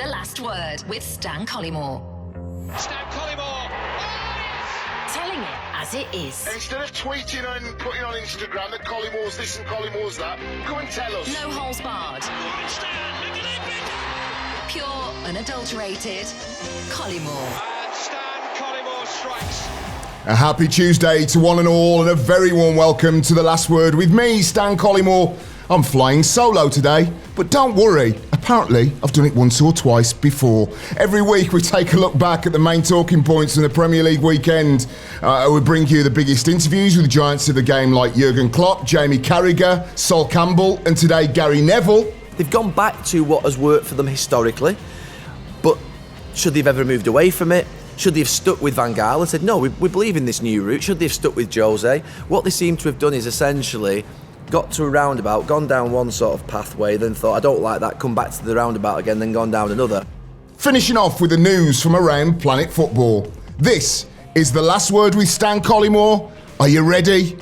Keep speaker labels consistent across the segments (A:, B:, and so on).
A: The Last Word with Stan Collymore.
B: Stan Collymore! Oh, yes!
A: Telling it as it is.
C: Instead of tweeting and putting on Instagram that Collymore's this and Collymore's that, come and tell us.
A: No holes barred.
B: Right, Stan, look at it!
A: Pure, unadulterated Collymore.
B: And Stan Collymore strikes.
D: A happy Tuesday to one and all, and a very warm welcome to The Last Word with me, Stan Collymore. I'm flying solo today, but don't worry, apparently I've done it once or twice before. Every week we take a look back at the main talking points in the Premier League weekend. We bring you the biggest interviews with the giants of the game like Jurgen Klopp, Jamie Carragher, Sol Campbell, and today Gary Neville.
E: They've gone back to what has worked for them historically, but should they have ever moved away from it? Should they have stuck with Van Gaal and said, no, we believe in this new route? Should they have stuck with Jose? What they seem to have done is essentially got to a roundabout, gone down one sort of pathway, then thought, I don't like that, come back to the roundabout again, then gone down another.
D: Finishing off with the news from around Planet Football. This is The Last Word with Stan Collymore. Are you ready?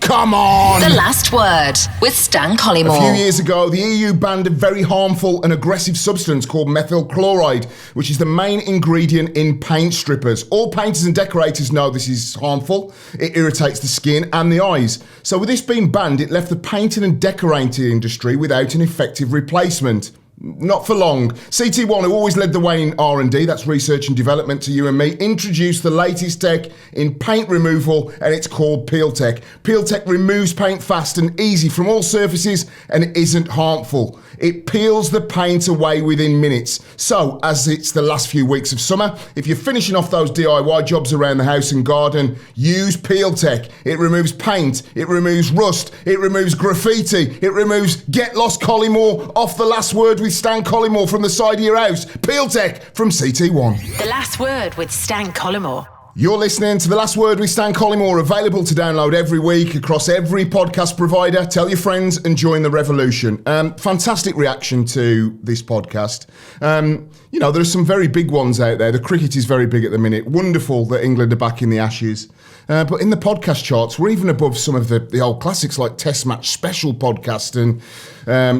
D: Come on!
A: The Last Word with Stan Collymore.
D: A few years ago, the EU banned a very harmful and aggressive substance called methyl chloride, which is the main ingredient in paint strippers. All painters and decorators know this is harmful. It irritates the skin and the eyes. So with this being banned, it left the painting and decorating industry without an effective replacement. Not for long. CT1, who always led the way in R&D, that's research and development to you and me, introduced the latest tech in paint removal, and it's called Peel Tech. Peel Tech removes paint fast and easy from all surfaces and isn't harmful. It peels the paint away within minutes. So, as it's the last few weeks of summer, if you're finishing off those DIY jobs around the house and garden, use Peel Tech. It removes paint, it removes rust, it removes graffiti, it removes Get Lost Collymore off The Last Word with Stan Collymore from the side of your house. Peel Tech from CT1.
A: The Last Word with Stan Collymore.
D: You're listening to The Last Word with Stan Collymore, available to download every week across every podcast provider. Tell your friends and join the revolution. Fantastic reaction to this podcast. There are some very big ones out there. The cricket is very big at the minute. Wonderful that England are back in the Ashes. But in the podcast charts, we're even above some of the old classics like Test Match Special podcast and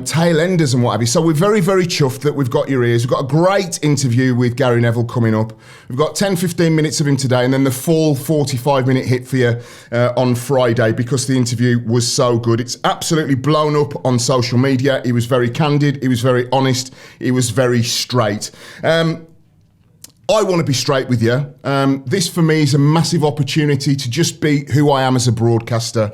D: Tail Enders and what have you. So we're very, very chuffed that we've got your ears. We've got a great interview with Gary Neville coming up. We've got 10-15 minutes of him today and then the full 45-minute hit for you on Friday because the interview was so good. It's absolutely blown up on social media. He was very candid. He was very honest. He was very straight. I want to be straight with you. This for me is a massive opportunity to just be who I am as a broadcaster.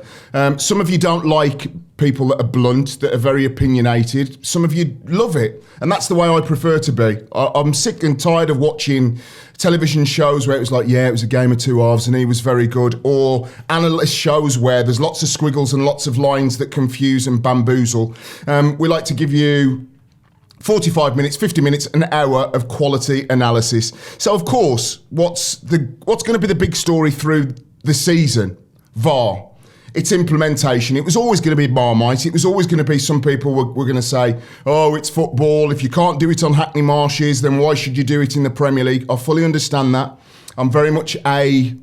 D: Some of you don't like people that are blunt, that are very opinionated. Some of you love it. And that's the way I prefer to be. I'm sick and tired of watching television shows where it was like, yeah, it was a game of two halves and he was very good. Or analyst shows where there's lots of squiggles and lots of lines that confuse and bamboozle. We like to give you 45 minutes, 50 minutes, an hour of quality analysis. So, of course, what's going to be the big story through the season? VAR. Its implementation. It was always going to be Marmite. It was always going to be, some people were going to say, oh, it's football. If you can't do it on Hackney Marshes, then why should you do it in the Premier League? I fully understand that. I'm very much a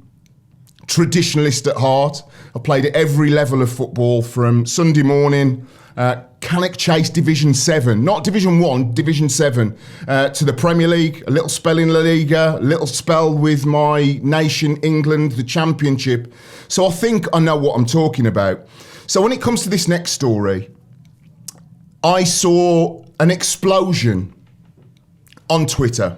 D: traditionalist at heart. I played at every level of football from Sunday morning, Cannock Chase Division 7, not Division 1, Division 7, to the Premier League, a little spell in La Liga, a little spell with my nation, England, the Championship. So I think I know what I'm talking about. So when it comes to this next story, I saw an explosion on Twitter.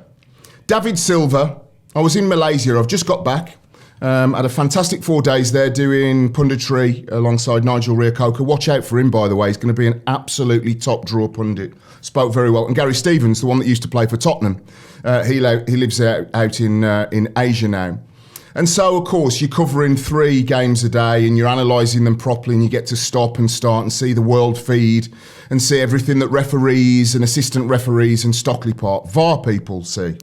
D: David Silva, I was in Malaysia, I've just got back. Had a fantastic 4 days there doing punditry alongside Nigel Reo-Coker. Watch out for him, by the way. He's going to be an absolutely top draw pundit. Spoke very well. And Gary Stevens, the one that used to play for Tottenham, he lives out in Asia now. And so, of course, you're covering 3 games a day and you're analysing them properly and you get to stop and start and see the world feed and see everything that referees and assistant referees and Stockley Park, VAR people see.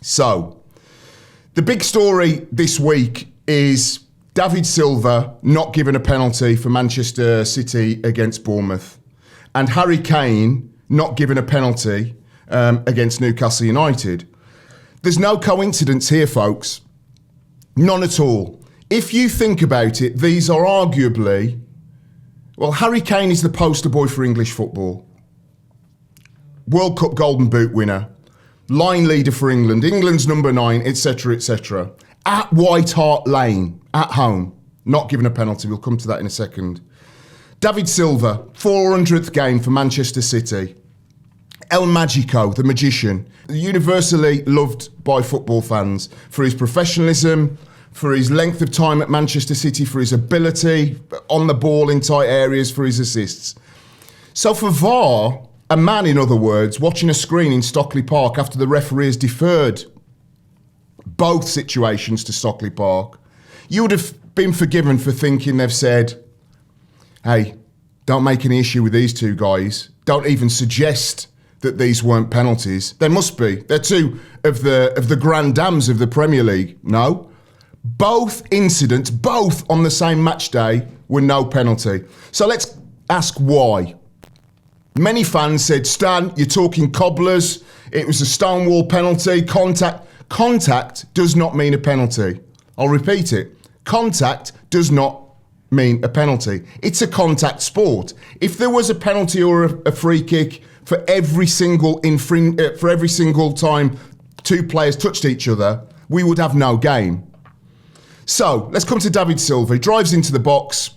D: So, the big story this week is David Silva not given a penalty for Manchester City against Bournemouth and Harry Kane not given a penalty against Newcastle United. There's no coincidence here, folks. None at all. If you think about it, these are arguably, well, Harry Kane is the poster boy for English football. World Cup Golden Boot winner, line leader for England, England's number 9, etc., etc. At White Hart Lane, at home, not given a penalty. We'll come to that in a second. David Silva, 400th game for Manchester City. El Magico, the magician, universally loved by football fans for his professionalism, for his length of time at Manchester City, for his ability on the ball in tight areas, for his assists. So for VAR, a man, in other words, watching a screen in Stockley Park after the referees deferred both situations to Stockley Park, you would have been forgiven for thinking they've said, hey, don't make any issue with these two guys. Don't even suggest that these weren't penalties. They must be. They're two of the grand dams of the Premier League. No. Both incidents, both on the same match day, were no penalty. So let's ask why. Many fans said, Stan, you're talking cobblers. It was a stonewall penalty. Contact does not mean a penalty. I'll repeat it. Contact does not mean a penalty. It's a contact sport. If there was a penalty or a free kick for every single time two players touched each other, we would have no game. So let's come to David Silva. He drives into the box.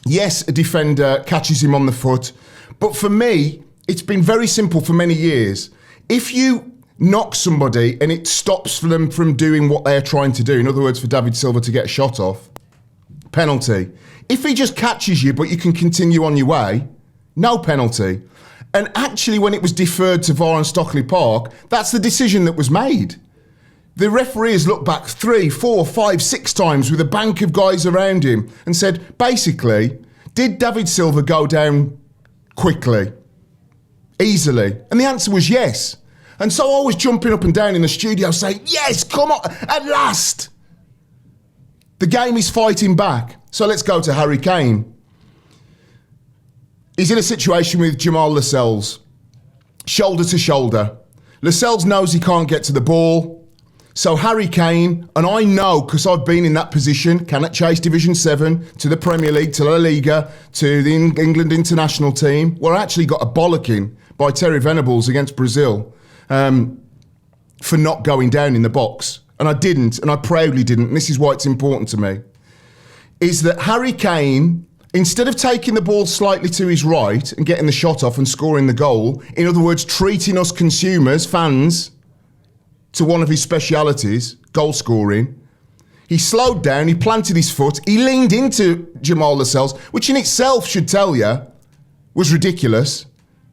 D: Yes, a defender catches him on the foot. But for me, it's been very simple for many years. If you knock somebody and it stops them from doing what they're trying to do, in other words, for David Silva to get a shot off, penalty. If he just catches you but you can continue on your way, no penalty. And actually, when it was deferred to VAR and Stockley Park, that's the decision that was made. The referees looked back 3, 4, 5, 6 times with a bank of guys around him and said, basically, did David Silva go down quickly, easily? And the answer was yes. And so I was jumping up and down in the studio saying, yes, come on, at last. The game is fighting back. So let's go to Harry Kane. He's in a situation with Jamal Lascelles, shoulder to shoulder. Lascelles knows he can't get to the ball. So Harry Kane, and I know because I've been in that position, cannot chase Division 7 to the Premier League, to La Liga, to the England international team, where I actually got a bollocking by Terry Venables against Brazil for not going down in the box. And I didn't, and I proudly didn't, and this is why it's important to me, is that Harry Kane, instead of taking the ball slightly to his right and getting the shot off and scoring the goal, in other words, treating us consumers, fans, to one of his specialities, goal scoring, he slowed down, he planted his foot, he leaned into Jamal Lascelles, which in itself should tell you was ridiculous.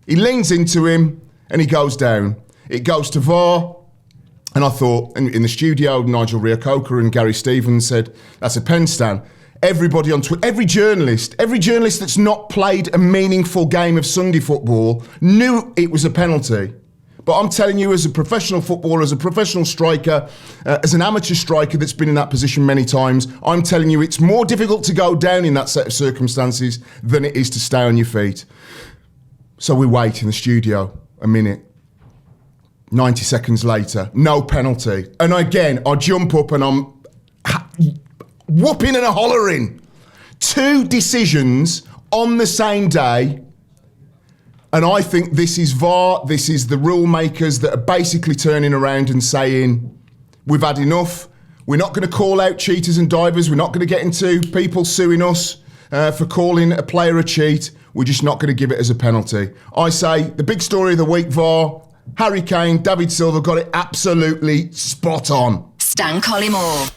D: He leans into him and he goes down. It goes to VAR, and I thought, in the studio, Nigel Reo-Coker and Gary Stevens said, that's a pen, Stan. Everybody on Twitter, every journalist that's not played a meaningful game of Sunday football knew it was a penalty. But I'm telling you, as a professional footballer, as a professional striker, as an amateur striker that's been in that position many times, I'm telling you it's more difficult to go down in that set of circumstances than it is to stay on your feet. So we wait in the studio a minute. 90 seconds later, no penalty. And again, I jump up and I'm whooping and a hollering. 2 decisions on the same day. And I think this is VAR, this is the rule makers that are basically turning around and saying, we've had enough. We're not going to call out cheaters and divers. We're not going to get into people suing us for calling a player a cheat. We're just not going to give it as a penalty. I say the big story of the week, VAR, Harry Kane, David Silva got it absolutely spot on.
A: Stan Collymore.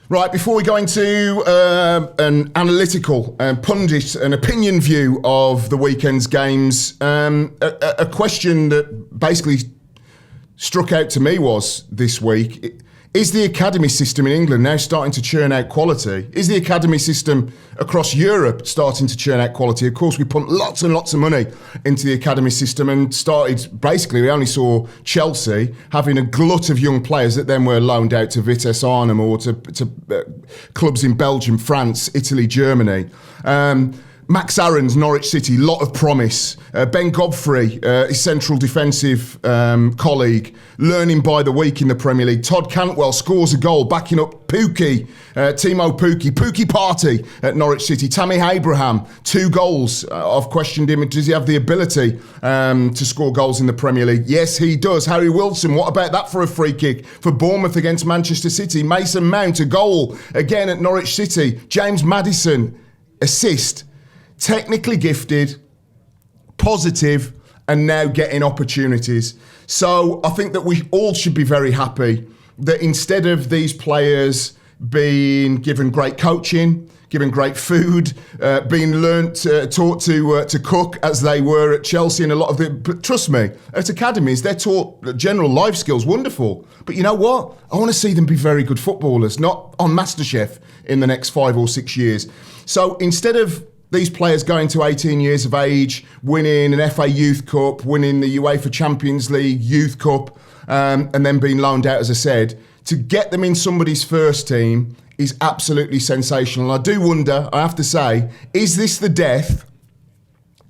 D: Right, before we go into an analytical pundit and opinion view of the weekend's games, a question that basically struck out to me was this week, is the academy system in England now starting to churn out quality? Is the academy system across Europe starting to churn out quality? Of course, we pumped lots and lots of money into the academy system and we only saw Chelsea having a glut of young players that then were loaned out to Vitesse Arnhem or to clubs in Belgium, France, Italy, Germany. Max Aaron's Norwich City, lot of promise. Ben Godfrey, his central defensive colleague, learning by the week in the Premier League. Todd Cantwell scores a goal, backing up Pookie, Timo Pookie Party at Norwich City. Tammy Abraham, 2 goals. I've questioned him. Does he have the ability to score goals in the Premier League? Yes, he does. Harry Wilson, what about that for a free kick for Bournemouth against Manchester City? Mason Mount, a goal again at Norwich City. James Maddison, assist. Technically gifted, positive, and now getting opportunities. So I think that we all should be very happy that instead of these players being given great coaching, given great food, being taught to cook as they were at Chelsea and a lot of the... But trust me, at academies, they're taught general life skills, wonderful. But you know what? I want to see them be very good footballers, not on MasterChef in the next 5 or 6 years. So instead of these players going to 18 years of age, winning an FA Youth Cup, winning the UEFA Champions League Youth Cup, and then being loaned out, as I said, to get them in somebody's first team is absolutely sensational. I do wonder, I have to say, is this the death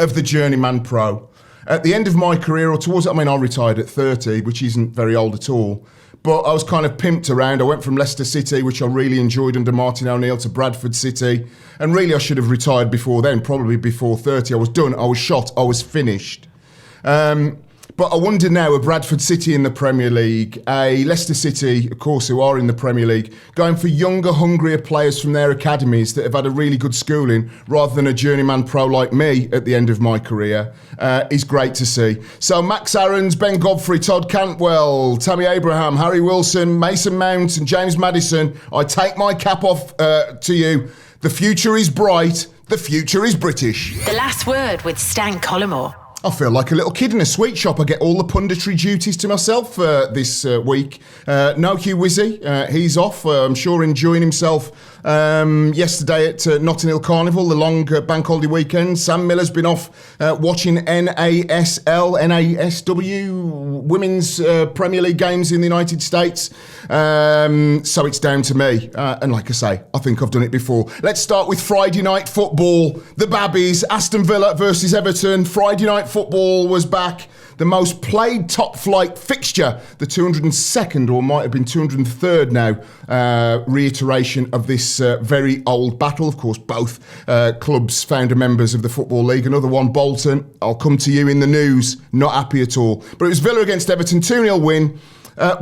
D: of the journeyman pro? At the end of my career, I retired at 30, which isn't very old at all. But I was kind of pimped around. I went from Leicester City, which I really enjoyed under Martin O'Neill, to Bradford City. And really, I should have retired before then, probably before 30. I was done. I was shot. I was finished. But I wonder now, a Bradford City in the Premier League, a Leicester City, of course, who are in the Premier League, going for younger, hungrier players from their academies that have had a really good schooling, rather than a journeyman pro like me at the end of my career, is great to see. So Max Aarons, Ben Godfrey, Todd Cantwell, Tammy Abraham, Harry Wilson, Mason Mount and James Maddison, I take my cap off to you. The future is bright. The future is British.
A: The Last Word with Stan Collymore.
D: I feel like a little kid in a sweet shop. I get all the punditry duties to myself this week. No Hugh Wizzy, he's off. I'm sure enjoying himself yesterday at Notting Hill Carnival, the long bank holiday weekend. Sam Miller's been off watching NASW, Women's Premier League games in the United States. So it's down to me. And like I say, I think I've done it before. Let's start with Friday night football. The Babbies, Aston Villa versus Everton. Friday night football was back. The most played top flight fixture, the 202nd or might have been 203rd now, reiteration of this very old battle. Of course, both clubs founder members of the Football League. Another one, Bolton. I'll come to you in the news. Not happy at all. But it was Villa against Everton, 2-0 win.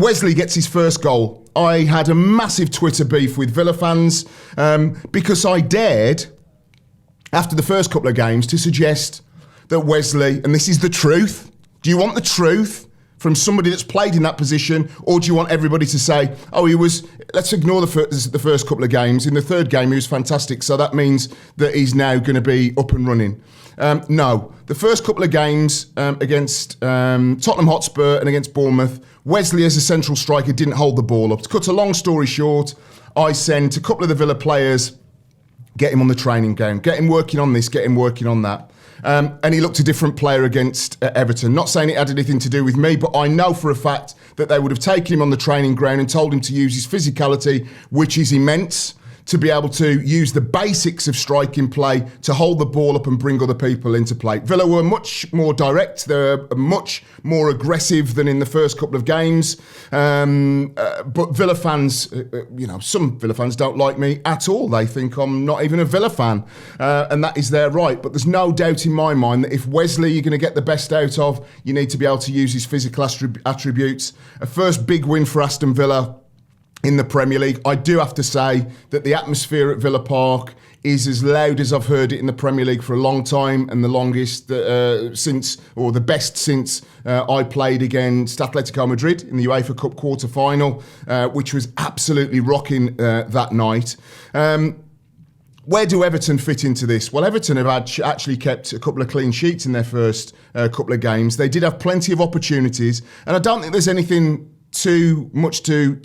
D: Wesley gets his first goal. I had a massive Twitter beef with Villa fans because I dared, after the first couple of games, to suggest that Wesley, and this is the truth, do you want the truth from somebody that's played in that position, or do you want everybody to say, oh, let's ignore the first couple of games. In the third game, he was fantastic, so that means that he's now going to be up and running. No, the first couple of games against Tottenham Hotspur and against Bournemouth, Wesley as a central striker didn't hold the ball up. To cut a long story short, I sent a couple of the Villa players, get him on the training ground, get him working on this, get him working on that. And he looked a different player against Everton. Not saying it had anything to do with me, but I know for a fact that they would have taken him on the training ground and told him to use his physicality, which is immense, to be able to use the basics of striking play to hold the ball up and bring other people into play. Villa were much more direct. They're much more aggressive than in the first couple of games. But Villa fans, some Villa fans don't like me at all. They think I'm not even a Villa fan. And that is their right. But there's no doubt in my mind that if Wesley you're going to get the best out of, you need to be able to use his physical attributes. A first big win for Aston Villa in the Premier League. I do have to say that the atmosphere at Villa Park is as loud as I've heard it in the Premier League for a long time, and the longest the best since I played against Atletico Madrid in the UEFA Cup quarter-final, which was absolutely rocking that night. Where do Everton fit into this? Well, Everton have actually kept a couple of clean sheets in their first couple of games. They did have plenty of opportunities, and I don't think there's anything too much to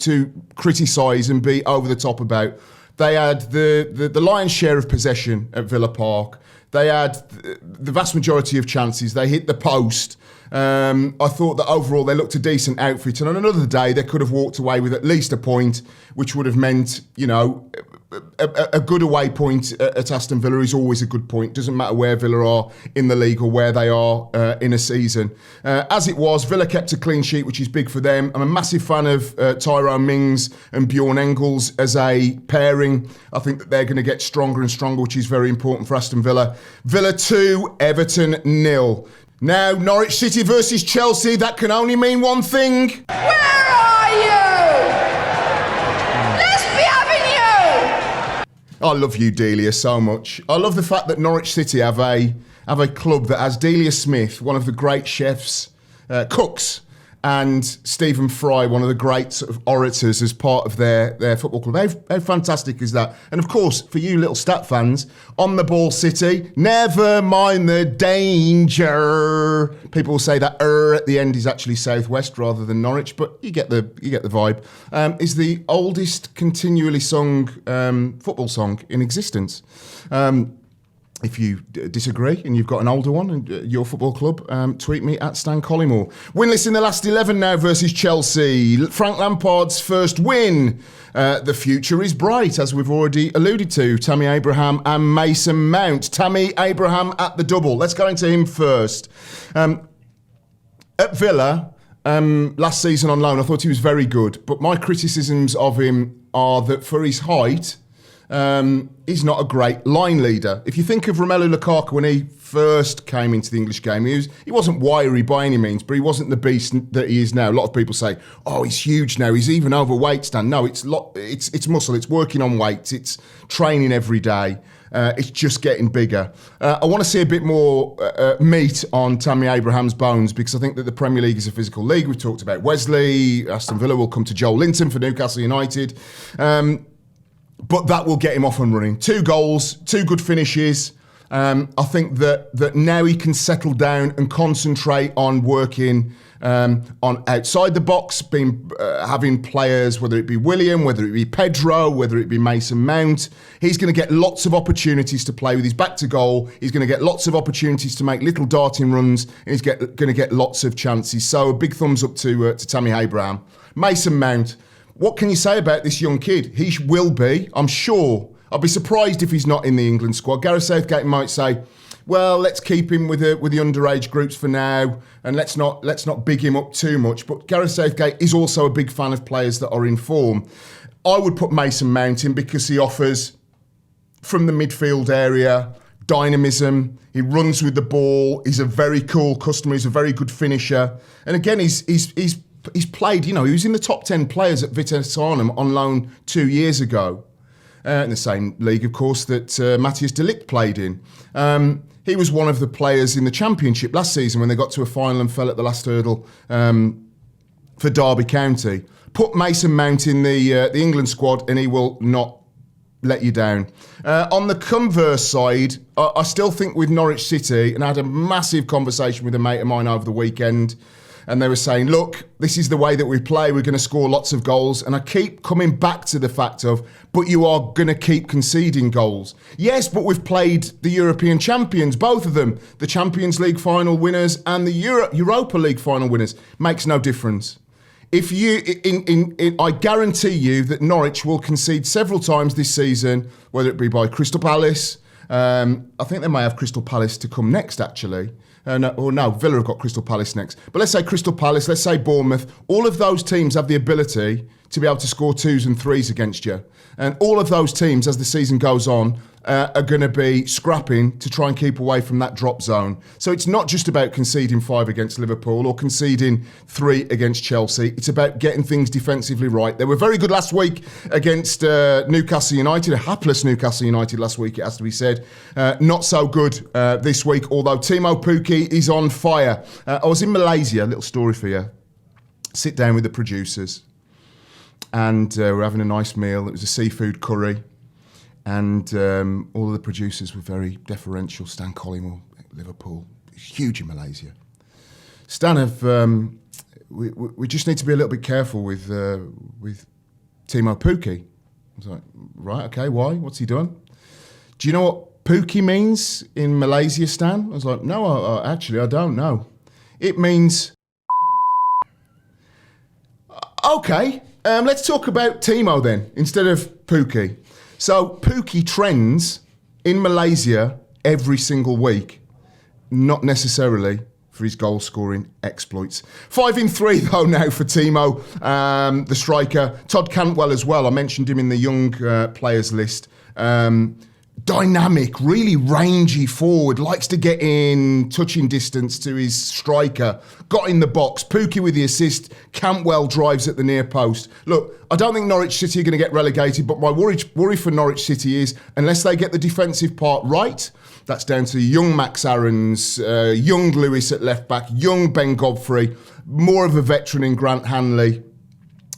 D: criticise and be over the top about. They had the lion's share of possession at Villa Park. They had the vast majority of chances. They hit the post. I thought that overall they looked a decent outfit, and on another day they could have walked away with at least a point, which would have meant, a good away point at Aston Villa is always a good point. Doesn't matter where Villa are in the league or where they are in a season. As it was, Villa kept a clean sheet, which is big for them. I'm a massive fan of Tyrone Mings and Bjorn Engels as a pairing. I think that they're going to get stronger and stronger, which is very important for Aston Villa. Villa 2, Everton 0. Now, Norwich City versus Chelsea, that can only mean one thing.
F: Where are you? Let's be having you!
D: I love you, Delia, so much. I love the fact that Norwich City have a club that has Delia Smith, one of the great chefs, cooks, and Stephen Fry, one of the great sort of orators, as part of their football club. How fantastic is that? And of course, for you little stat fans, on the ball City, never mind the danger. People will say that at the end is actually Southwest rather than Norwich, but you get the vibe. Is the oldest continually sung football song in existence. If you disagree and you've got an older one in your football club, tweet me at Stan Collymore. Winless in the last 11 now versus Chelsea. Frank Lampard's first win. The future is bright, as we've already alluded to. Tammy Abraham and Mason Mount. Tammy Abraham at the double. Let's go into him first. At Villa, last season on loan, I thought he was very good. But my criticisms of him are that for his height, he's not a great line leader. If you think of Romelu Lukaku when he first came into the English game, he wasn't wiry by any means, but he wasn't the beast that he is now. A lot of people say, "Oh, he's huge now. He's even overweight." Stan, no, it's muscle. It's working on weight. It's training every day. It's just getting bigger. I want to see a bit more meat on Tammy Abraham's bones, because I think that the Premier League is a physical league. We've talked about Wesley. Aston Villa will come to Joel Linton for Newcastle United. But that will get him off and running. 2 goals, 2 good finishes. I think that now he can settle down and concentrate on working on outside the box, having players, whether it be William, whether it be Pedro, whether it be Mason Mount. He's going to get lots of opportunities to play with his back to goal. He's going to get lots of opportunities to make little darting runs, and he's going to get lots of chances. So a big thumbs up to Tammy Abraham. Mason Mount. What can you say about this young kid? He will be, I'm sure. I'd be surprised if he's not in the England squad. Gareth Southgate might say, well, let's keep him with the underage groups for now, and let's not big him up too much. But Gareth Southgate is also a big fan of players that are in form. I would put Mason Mount in because he offers, from the midfield area, dynamism. He runs with the ball. He's a very cool customer. He's a very good finisher. And again, he's played, he was in the top 10 players at Vitesse Arnhem on loan 2 years ago. In the same league, of course, that Matthias de Ligt played in. He was one of the players in the Championship last season when they got to a final and fell at the last hurdle for Derby County. Put Mason Mount in the England squad and he will not let you down. On the converse side, I still think with Norwich City, and I had a massive conversation with a mate of mine over the weekend, and they were saying, look, this is the way that we play. We're going to score lots of goals. And I keep coming back to the fact of, but you are going to keep conceding goals. Yes, but we've played the European champions, both of them, the Champions League final winners and the Europa League final winners. Makes no difference. If you, I guarantee you that Norwich will concede several times this season, whether it be by Crystal Palace. I think they may have Crystal Palace to come next, actually. No, Villa have got Crystal Palace next. But let's say Crystal Palace, let's say Bournemouth. All of those teams have the ability to be able to score 2s and 3s against you. And all of those teams, as the season goes on, are going to be scrapping to try and keep away from that drop zone. So it's not just about conceding 5 against Liverpool or conceding 3 against Chelsea. It's about getting things defensively right. They were very good last week against Newcastle United, a hapless Newcastle United last week, it has to be said. Not so good this week, although Timo Pukki is on fire. I was in Malaysia, a little story for you. Sit down with the producers. And we're having a nice meal. It was a seafood curry. And all of the producers were very deferential. Stan Collymore, Liverpool, huge in Malaysia. Stan, we just need to be a little bit careful with Timo Pukki. I was like, right, okay, why? What's he done? Do you know what Pukki means in Malaysia, Stan? I was like, no, actually, I don't know. It means... Okay, let's talk about Timo then, instead of Pukki. So Pookie trends in Malaysia every single week, not necessarily for his goal-scoring exploits. 5 in 3, though, now for Timo, the striker. Todd Cantwell as well. I mentioned him in the young players list. Dynamic, really rangy forward, likes to get in touching distance to his striker. Got in the box. Pookie with the assist. Cantwell drives at the near post. Look, I don't think Norwich City are going to get relegated, but my worry for Norwich City is, unless they get the defensive part right, that's down to young Max Aarons, young Lewis at left back, young Ben Godfrey, more of a veteran in Grant Hanley,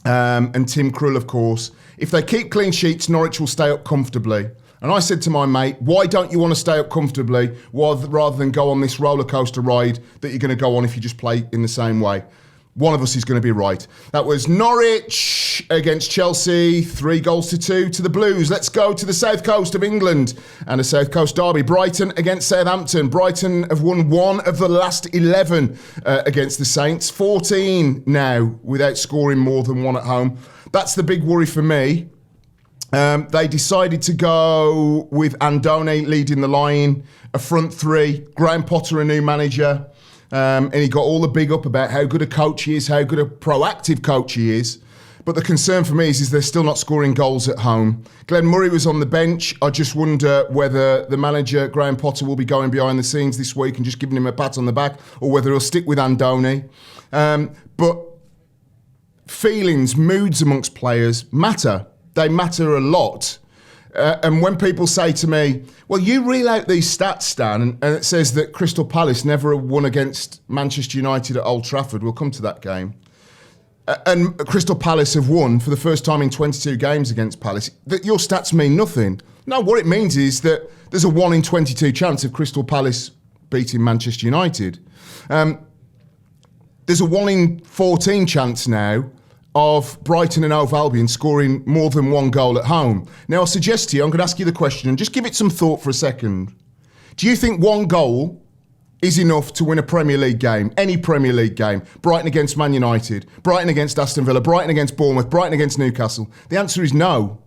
D: and Tim Krul, of course. If they keep clean sheets, Norwich will stay up comfortably. And I said to my mate, why don't you want to stay up comfortably rather than go on this roller coaster ride that you're going to go on if you just play in the same way? One of us is going to be right. That was Norwich against Chelsea, 3-2 to the Blues. Let's go to the south coast of England and a south coast derby. Brighton against Southampton. Brighton have won 1 of the last 11 against the Saints. 14 now without scoring more than 1 at home. That's the big worry for me. They decided to go with Andone leading the line, a front 3, Graham Potter a new manager, and he got all the big up about how good a coach he is, how good a proactive coach he is. But the concern for me is they're still not scoring goals at home. Glenn Murray was on the bench. I just wonder whether the manager, Graham Potter, will be going behind the scenes this week and just giving him a pat on the back, or whether he'll stick with Andone. But feelings, moods amongst players matter. They matter a lot. And when people say to me, well, you reel out these stats, Stan, and it says that Crystal Palace never won against Manchester United at Old Trafford. We'll come to that game. And Crystal Palace have won for the first time in 22 games against Palace. That your stats mean nothing. No, what it means is that there's a 1 in 22 chance of Crystal Palace beating Manchester United. There's a 1 in 14 chance now of Brighton and Hove Albion scoring more than 1 goal at home. Now, I'll suggest to you, I'm going to ask you the question and just give it some thought for a second. Do you think 1 goal is enough to win a Premier League game, any Premier League game? Brighton against Man United, Brighton against Aston Villa, Brighton against Bournemouth, Brighton against Newcastle? The answer is no.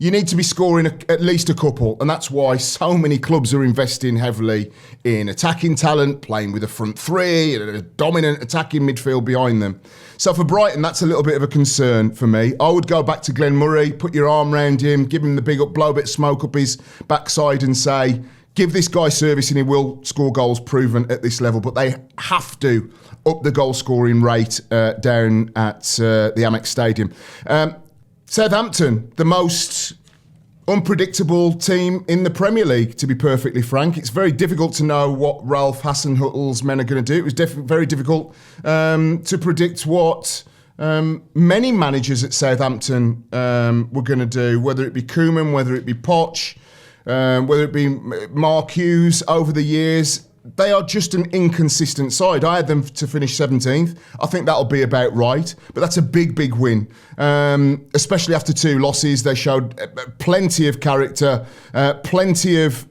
D: You need to be scoring at least a couple, and that's why so many clubs are investing heavily in attacking talent, playing with a front 3 and a dominant attacking midfield behind them. So for Brighton, that's a little bit of a concern for me. I would go back to Glenn Murray, put your arm around him, give him the big up, blow a bit of smoke up his backside and say, give this guy service and he will score goals proven at this level. But they have to up the goal scoring rate down at the Amex Stadium. Southampton, the most unpredictable team in the Premier League, to be perfectly frank. It's very difficult to know what Ralph Hasenhüttl's men are going to do. It was very difficult to predict what many managers at Southampton were going to do, whether it be Koeman, whether it be Poch, whether it be Mark Hughes over the years. They are just an inconsistent side. I had them to finish 17th. I think that'll be about right. But that's a big, big win. Especially after 2 losses. They showed plenty of character, plenty of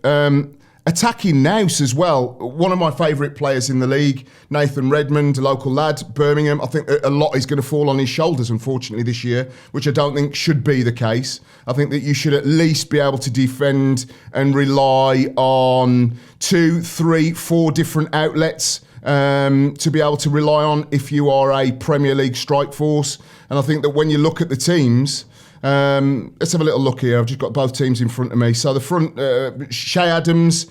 D: attacking nous as well. One of my favourite players in the league, Nathan Redmond, a local lad, Birmingham. I think a lot is going to fall on his shoulders, unfortunately, this year, which I don't think should be the case. I think that you should at least be able to defend and rely on 2, 3, 4 different outlets to be able to rely on if you are a Premier League strike force. And I think that when you look at the teams, let's have a little look here. I've just got both teams in front of me. So the front, Shea Adams,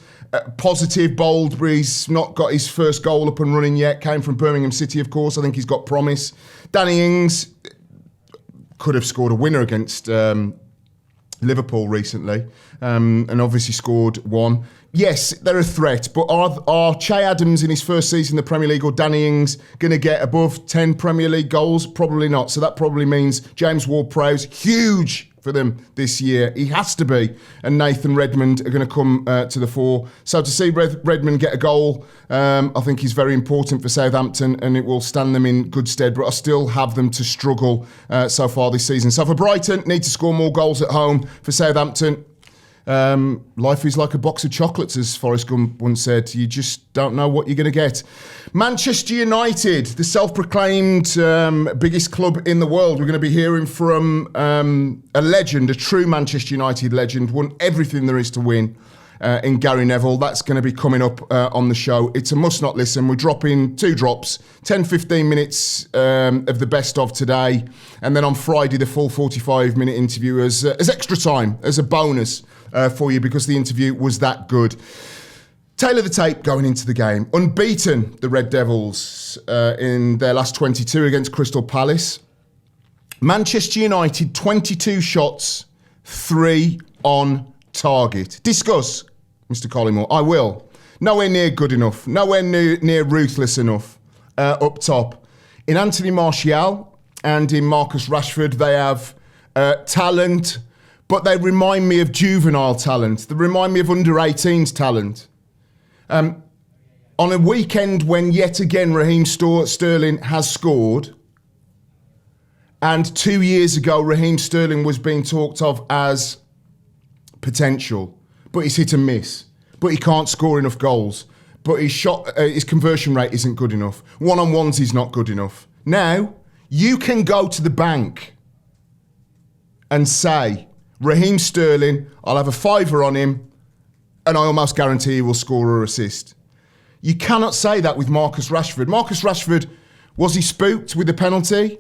D: positive, bold, but he's not got his first goal up and running yet. Came from Birmingham City, of course. I think he's got promise. Danny Ings could have scored a winner against Liverpool recently, and obviously scored 1. Yes, they're a threat, but are Che Adams in his first season in the Premier League or Danny Ings going to get above 10 Premier League goals? Probably not. So that probably means James Ward-Prowse, huge for them this year. He has to be. And Nathan Redmond are going to come to the fore. So to see Redmond get a goal, I think is very important for Southampton and it will stand them in good stead. But I still have them to struggle so far this season. So for Brighton, need to score more goals at home. For Southampton, Life is like a box of chocolates, as Forrest Gump once said. You just don't know what you're going to get. Manchester United, the self-proclaimed biggest club in the world. We're going to be hearing from a legend, a true Manchester United legend, won everything there is to win in Gary Neville. That's going to be coming up on the show. It's a must not listen. We're dropping 2 drops, 10-15 minutes of the best of today, and then on Friday the full 45-minute interview as extra time, as a bonus for you, because the interview was that good. Tail of the tape going into the game. Unbeaten, the Red Devils, in their last 22 against Crystal Palace. Manchester United, 22 shots, 3 on target. Discuss, Mr. Collymore. I will. Nowhere near good enough. Nowhere near ruthless enough up top. In Anthony Martial and in Marcus Rashford, they have talent, but they remind me of juvenile talent. They remind me of under-18s talent. On a weekend when yet again Raheem Sterling has scored, and 2 years ago Raheem Sterling was being talked of as potential, but he's hit and miss, but he can't score enough goals, but his conversion rate isn't good enough. One-on-ones is not good enough. Now, you can go to the bank and say, Raheem Sterling, I'll have a fiver on him, and I almost guarantee he will score or assist. You cannot say that with Marcus Rashford. Marcus Rashford, was he spooked with the penalty?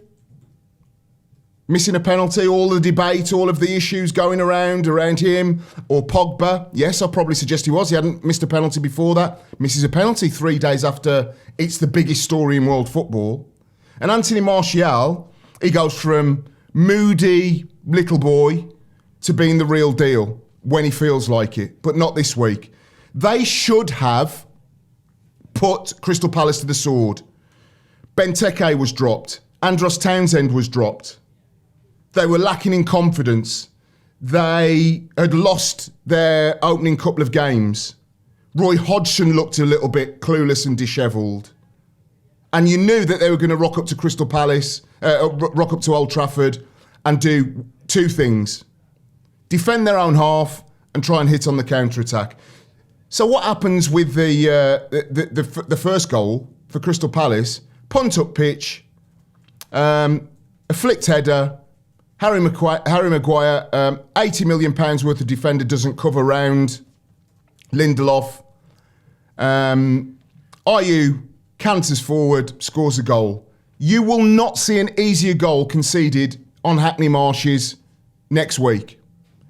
D: Missing a penalty, all the debate, all of the issues going around him, or Pogba? Yes, I'll probably suggest he was. He hadn't missed a penalty before that. Misses a penalty 3 days after it's the biggest story in world football. And Anthony Martial, he goes from moody little boy to being the real deal when he feels like it, but not this week. They should have put Crystal Palace to the sword. Benteke was dropped. Andros Townsend was dropped. They were lacking in confidence. They had lost their opening couple of games. Roy Hodgson looked a little bit clueless and dishevelled. And you knew that they were going to rock up to Crystal Palace, rock up to Old Trafford and do 2 things. Defend their own half and try and hit on the counter-attack. So what happens with the first goal for Crystal Palace? Punt up pitch, a flicked header, Harry Maguire, £80 million worth of defender doesn't cover round Lindelof. Ayew canters forward, scores a goal. You will not see an easier goal conceded on Hackney Marshes next week.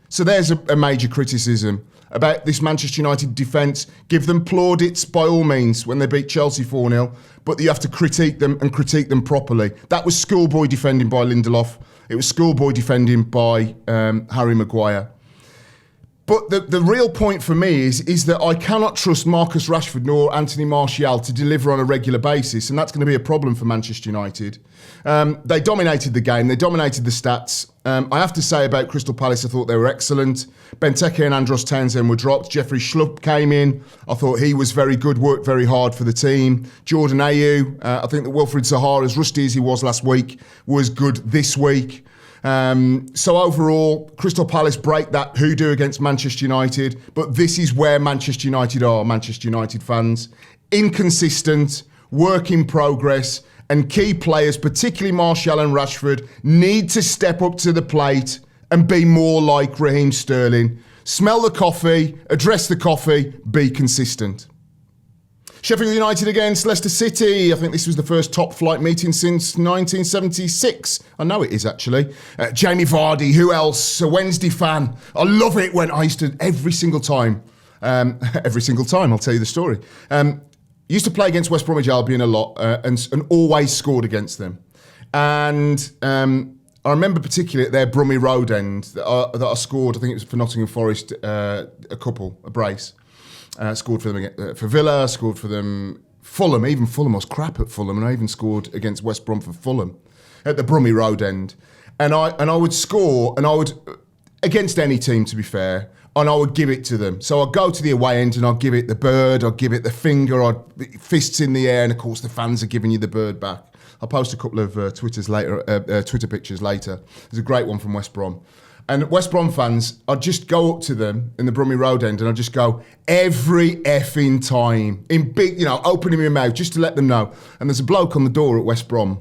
D: So there's a major criticism about this Manchester United defence. Give them plaudits by all means when they beat Chelsea 4-0, but you have to critique them and critique them properly. That was schoolboy defending by Lindelof. It was schoolboy defending by Harry Maguire. But the real point for me is that I cannot trust Marcus Rashford nor Anthony Martial to deliver on a regular basis, and that's going to be a problem for Manchester United. They dominated the game, they dominated the stats. I have to say about Crystal Palace, I thought they were excellent. Benteke and Andros Townsend were dropped. Jeffrey Schlupp came in. I thought he was very good, worked very hard for the team. Jordan Ayew, I think that Wilfried Zaha, as rusty as he was last week, was good this week. So overall, Crystal Palace break that hoodoo against Manchester United, but this is where Manchester United are, Manchester United fans. Inconsistent, work in progress, and key players, particularly Martial and Rashford, need to step up to the plate and be more like Raheem Sterling. Smell the coffee, address the coffee, be consistent. Sheffield United against Leicester City. I think this was the first top flight meeting since 1976. I know it is, actually. Jamie Vardy, who else? A Wednesday fan. I love it when I used to, every single time, I'll tell you the story. Used to play against West Bromwich Albion a lot and always scored against them. And I remember particularly at their Brummie Road end that I scored, I think it was for Nottingham Forest, a brace. Scored for them for Villa, scored for them Fulham. Even Fulham, I was crap at Fulham, and I even scored against West Brom for Fulham at the Brummie Road end. And I would score, and I would, against any team to be fair, and I would give it to them. So I'd go to the away end and I'd give it the bird, I'd give it the finger, I'd fists in the air, and of course the fans are giving you the bird back. I'll post a couple of Twitter pictures later. There's a great one from West Brom. And West Brom fans, I'd just go up to them in the Brummie Road end and I'd just go, every effing time, in big, opening my mouth just to let them know. And there's a bloke on the door at West Brom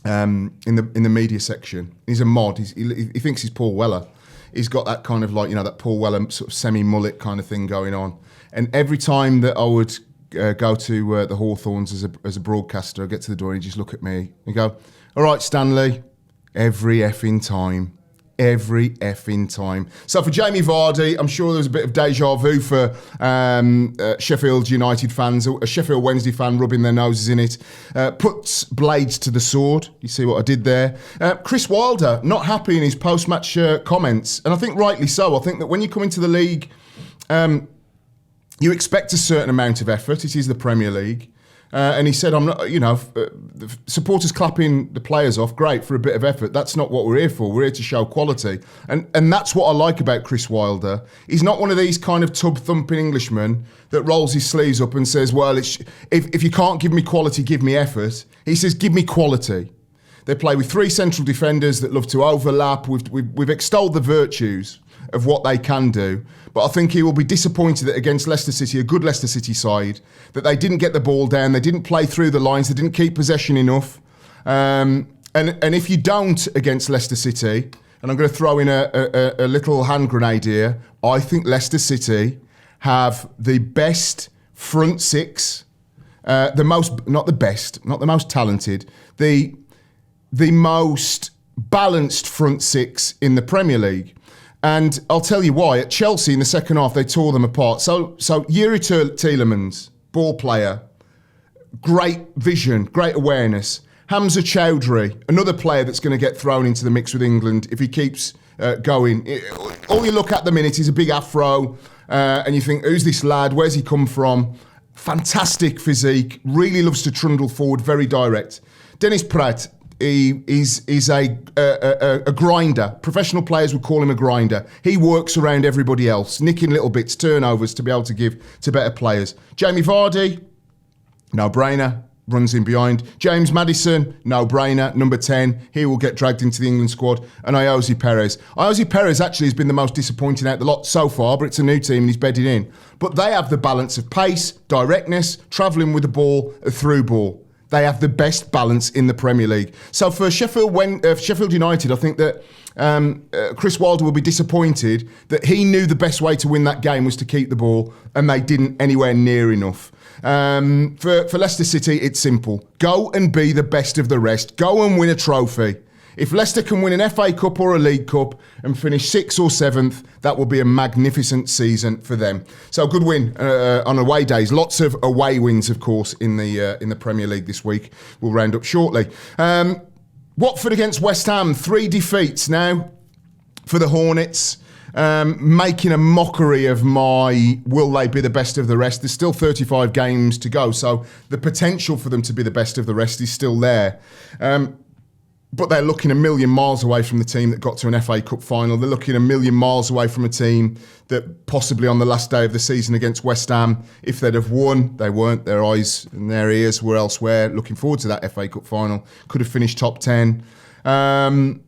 D: in the media section. He's a mod. He thinks he's Paul Weller. He's got that kind of that Paul Weller sort of semi-mullet kind of thing going on. And every time that I would go to the Hawthorns as a broadcaster, I'd get to the door and he'd just look at me and go, all right, Stanley, every effing time. Every effing time. So for Jamie Vardy, I'm sure there's a bit of deja vu for Sheffield United fans, a Sheffield Wednesday fan rubbing their noses in it. Puts blades to the sword. You see what I did there? Chris Wilder, not happy in his post-match comments, and I think rightly so. I think that when you come into the league, you expect a certain amount of effort. It is the Premier League. And he said, I'm not, the supporters clapping the players off, great, for a bit of effort. That's not what we're here for. We're here to show quality. And that's what I like about Chris Wilder. He's not one of these kind of tub-thumping Englishmen that rolls his sleeves up and says, well, if you can't give me quality, give me effort. He says, give me quality. They play with 3 central defenders that love to overlap. We've extolled the virtues of what they can do. But I think he will be disappointed that against Leicester City, a good Leicester City side, that they didn't get the ball down, they didn't play through the lines, they didn't keep possession enough. And if you don't against Leicester City, and I'm going to throw in a little hand grenade here, I think Leicester City have the best front six, not the most talented, the most balanced front six in the Premier League. And I'll tell you why. At Chelsea in the second half, they tore them apart. So Yuri Tielemans, ball player, great vision, great awareness. Hamza Chowdhury, another player that's going to get thrown into the mix with England if he keeps going. All you look at the minute is a big afro, and you think, who's this lad? Where's he come from? Fantastic physique, really loves to trundle forward, very direct. Dennis Pratt, he's a grinder. Professional players would call him a grinder. He works around everybody else, nicking little bits, turnovers to be able to give to better players. Jamie Vardy, no-brainer, runs in behind. James Maddison, no-brainer, number 10. He will get dragged into the England squad. And Ayoze Perez. Ayoze Perez actually has been the most disappointing out the lot so far, but it's a new team and he's bedded in. But they have the balance of pace, directness, travelling with the ball, a through ball. They have the best balance in the Premier League. So for Sheffield United, I think that Chris Wilder will be disappointed that he knew the best way to win that game was to keep the ball, and they didn't anywhere near enough. For Leicester City, it's simple. Go and be the best of the rest. Go and win a trophy. If Leicester can win an FA Cup or a League Cup and finish 6th or 7th, that will be a magnificent season for them. So good win on away days. Lots of away wins, of course, in the Premier League this week. We'll round up shortly. Watford against West Ham, 3 defeats now for the Hornets. Making a mockery of my will they be the best of the rest. There's still 35 games to go, so the potential for them to be the best of the rest is still there. But they're looking a million miles away from the team that got to an FA Cup final. They're looking a million miles away from a team that possibly on the last day of the season against West Ham, if they'd have won, they weren't. Their eyes and their ears were elsewhere. Looking forward to that FA Cup final. Could have finished top 10. The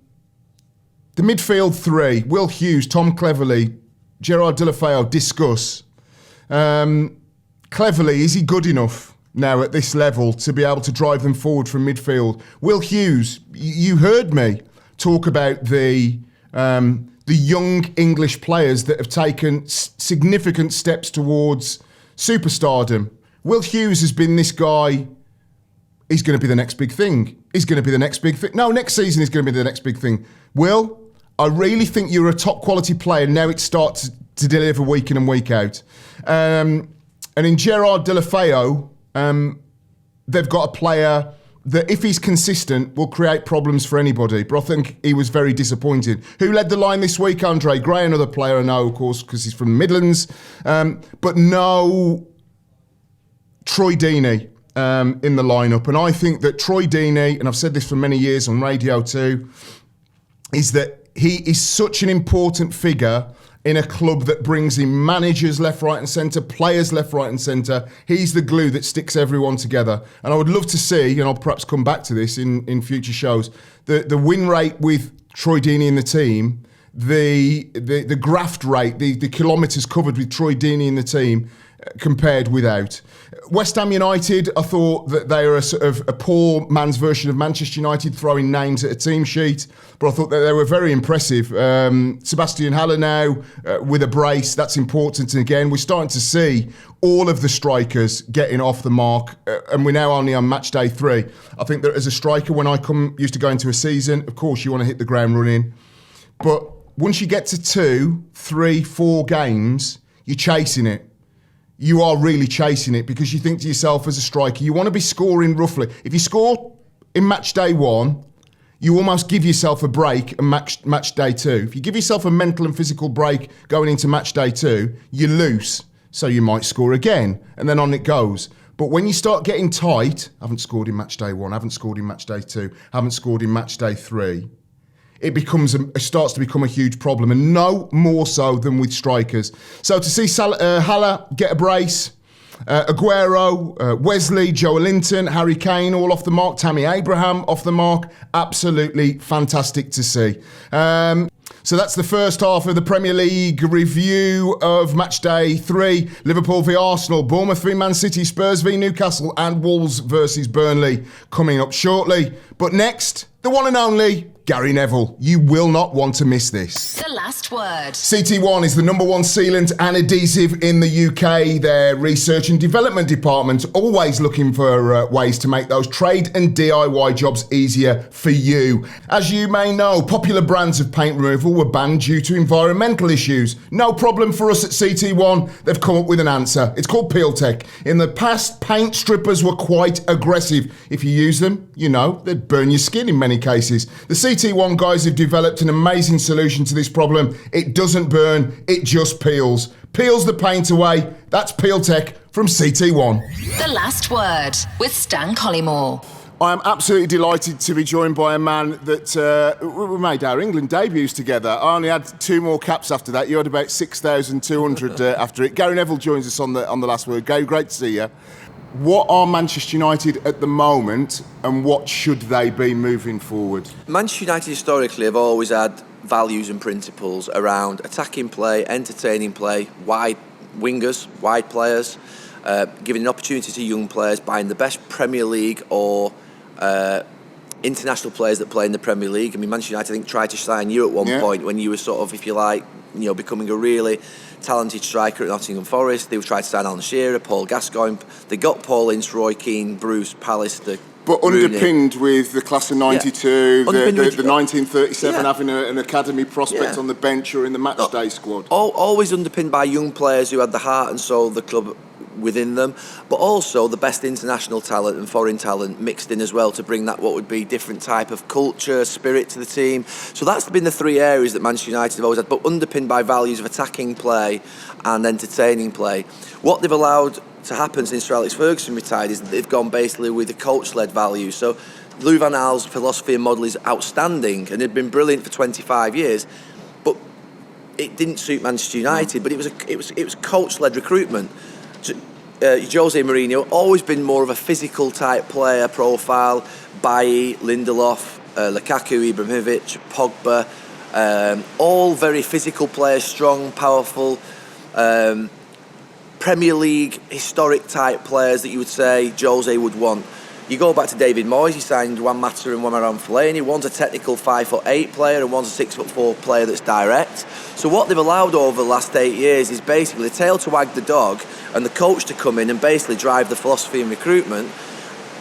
D: midfield 3, Will Hughes, Tom Cleverley, Gerard Deulofeu, discuss. Cleverley, is he good enough now at this level to be able to drive them forward from midfield? Will Hughes, you heard me talk about the young English players that have taken significant steps towards superstardom. Will Hughes has been this guy. He's going to be the next big thing. He's going to be the next big thing. No, next season is going to be the next big thing. Will, I really think you're a top quality player. Now it starts to deliver week in and week out. And in Gerard Deulofeu, they've got a player that, if he's consistent, will create problems for anybody. But I think he was very disappointed. Who led the line this week? Andre Gray, another player I know, of course, because he's from the Midlands. But no Troy Deeney in the lineup. And I think that Troy Deeney, and I've said this for many years on radio too, is that he is such an important figure in a club that brings in managers left, right and centre, players left, right and centre. He's the glue that sticks everyone together. And I would love to see, and I'll perhaps come back to this in future shows, the win rate with Troy Deeney in the team, the graft rate, the kilometres covered with Troy Deeney in the team compared without. West Ham United, I thought that they are a sort of a poor man's version of Manchester United, throwing names at a team sheet, but I thought that they were very impressive. Sebastian Haller now with a brace, that's important. And again, we're starting to see all of the strikers getting off the mark, and we're now only on match day 3. I think that as a striker, when I used to go into a season, of course you want to hit the ground running, but once you get to 2, 3, 4 games, you're chasing it. You are really chasing it, because you think to yourself as a striker, you want to be scoring roughly. If you score in match day 1, you almost give yourself a break in match day 2. If you give yourself a mental and physical break going into match day 2, you're loose. So you might score again, and then on it goes. But when you start getting tight, haven't scored in match day 1, haven't scored in match day 2, haven't scored in match day 3, it starts to become a huge problem, and no more so than with strikers. So to see Haller get a brace, Aguero, Wesley, Joe Linton, Harry Kane all off the mark, Tammy Abraham off the mark, absolutely fantastic to see. So that's the first half of the Premier League review of match day 3. Liverpool v Arsenal, Bournemouth v Man City, Spurs v Newcastle, and Wolves versus Burnley coming up shortly. But next, the one and only Gary Neville. You will not want to miss this.
A: The last word.
D: CT1 is the number 1 sealant and adhesive in the UK. Their research and development department always looking for ways to make those trade and DIY jobs easier for you. As you may know, popular brands of paint removal were banned due to environmental issues. No problem for us at CT1. They've come up with an answer. It's called Peel Tech. In the past, paint strippers were quite aggressive. If you use them, you know, they'd burn your skin in many cases. The CT1 guys have developed an amazing solution to this problem. It doesn't burn, it just peels. Peels the paint away. That's Peel Tech from CT1.
A: The last word with Stan Collymore.
D: I am absolutely delighted to be joined by a man that we made our England debuts together. I only had 2 more caps after that. You had about 6,200 after it. Gary Neville joins us on the last word. Gary, great to see you. What are Manchester United at the moment, and what should they be moving forward?
E: Manchester United historically have always had values and principles around attacking play, entertaining play, wide wingers, wide players, giving an opportunity to young players, buying the best Premier League or international players that play in the Premier League. I mean, Manchester United, I think, tried to sign you at one point when you were sort of, if you like, you know, becoming a really talented striker at Nottingham Forest. They tried to sign Alan Shearer, Paul Gascoigne. They got Paul Ince, Roy Keane, Bruce, Pallister.
D: But underpinned with the class of 92, the 1937 having an academy prospect on the bench or in the matchday squad.
E: Always underpinned by young players who had the heart and soul of the club within them, but also the best international talent and foreign talent mixed in as well to bring that what would be different type of culture, spirit to the team. So that's been the 3 areas that Manchester United have always had, but underpinned by values of attacking play and entertaining play. What they've allowed to happen since Sir Alex Ferguson retired is that they've gone basically with the coach-led values. So Louis van Gaal's philosophy and model is outstanding and had been brilliant for 25 years, but it didn't suit Manchester United. But it was coach-led recruitment. Jose Mourinho always been more of a physical type player profile. Bailly, Lindelof, Lukaku, Ibrahimovic, Pogba, all very physical players, strong, powerful, Premier League historic type players that you would say Jose would want. You go back to David Moyes, he signed Juan Mata and Juan Fellaini. One's a technical 5'8" player and one's a 6'4" player that's direct. So what they've allowed over the last 8 years is basically the tail to wag the dog and the coach to come in and basically drive the philosophy and recruitment.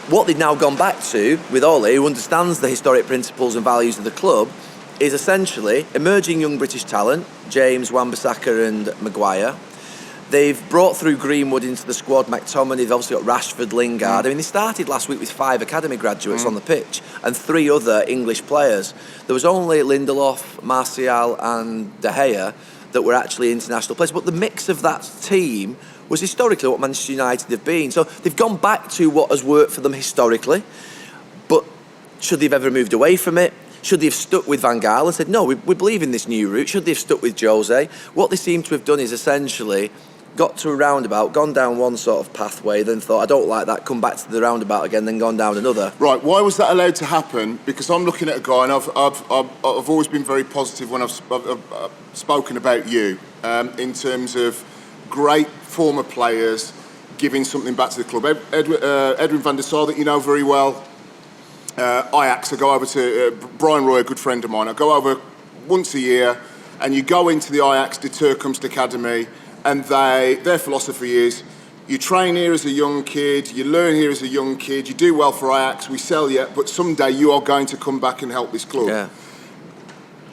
E: What they've now gone back to with Ole, who understands the historic principles and values of the club, is essentially emerging young British talent, James, Wan-Bissaka and Maguire. They've brought through Greenwood into the squad, McTominay, they've obviously got Rashford, Lingard. I mean, they started last week with 5 academy graduates on the pitch and 3 other English players. There was only Lindelof, Martial and De Gea that were actually international players. But the mix of that team was historically what Manchester United have been. So they've gone back to what has worked for them historically. But should they have ever moved away from it? Should they have stuck with Van Gaal and said, no, we believe in this new route? Should they have stuck with Jose? What they seem to have done is essentially got to a roundabout, gone down one sort of pathway, then thought, I don't like that, come back to the roundabout again, then gone down another.
D: Right, why was that allowed to happen? Because I'm looking at a guy, and I've always been very positive when I've spoken about you, in terms of great former players giving something back to the club. Edwin van der Sar, that you know very well, Ajax, I go over to Brian Roy, a good friend of mine. I go over once a year, and you go into the Ajax de Toekomst Academy, and their philosophy is, you train here as a young kid, you learn here as a young kid, you do well for Ajax, we sell you, but someday you are going to come back and help this club.
E: Yeah.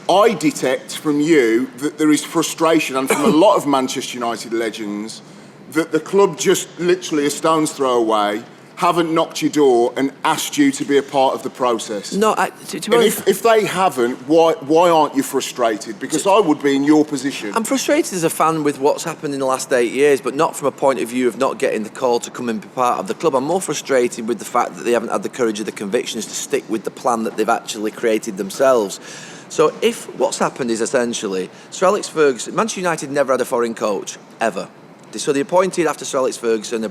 D: I detect from you that there is frustration, and from a lot of Manchester United legends, that the club just literally a stone's throw away, haven't knocked your door and asked you to be a part of the process.
E: No,
D: if they haven't, why aren't you frustrated? Because I would be in your position.
E: I'm frustrated as a fan with what's happened in the last 8 years, but not from a point of view of not getting the call to come and be part of the club. I'm more frustrated with the fact that they haven't had the courage or the convictions to stick with the plan that they've actually created themselves. So if what's happened is essentially, Sir Alex Ferguson, Manchester United never had a foreign coach, ever. So they appointed after Sir Alex Ferguson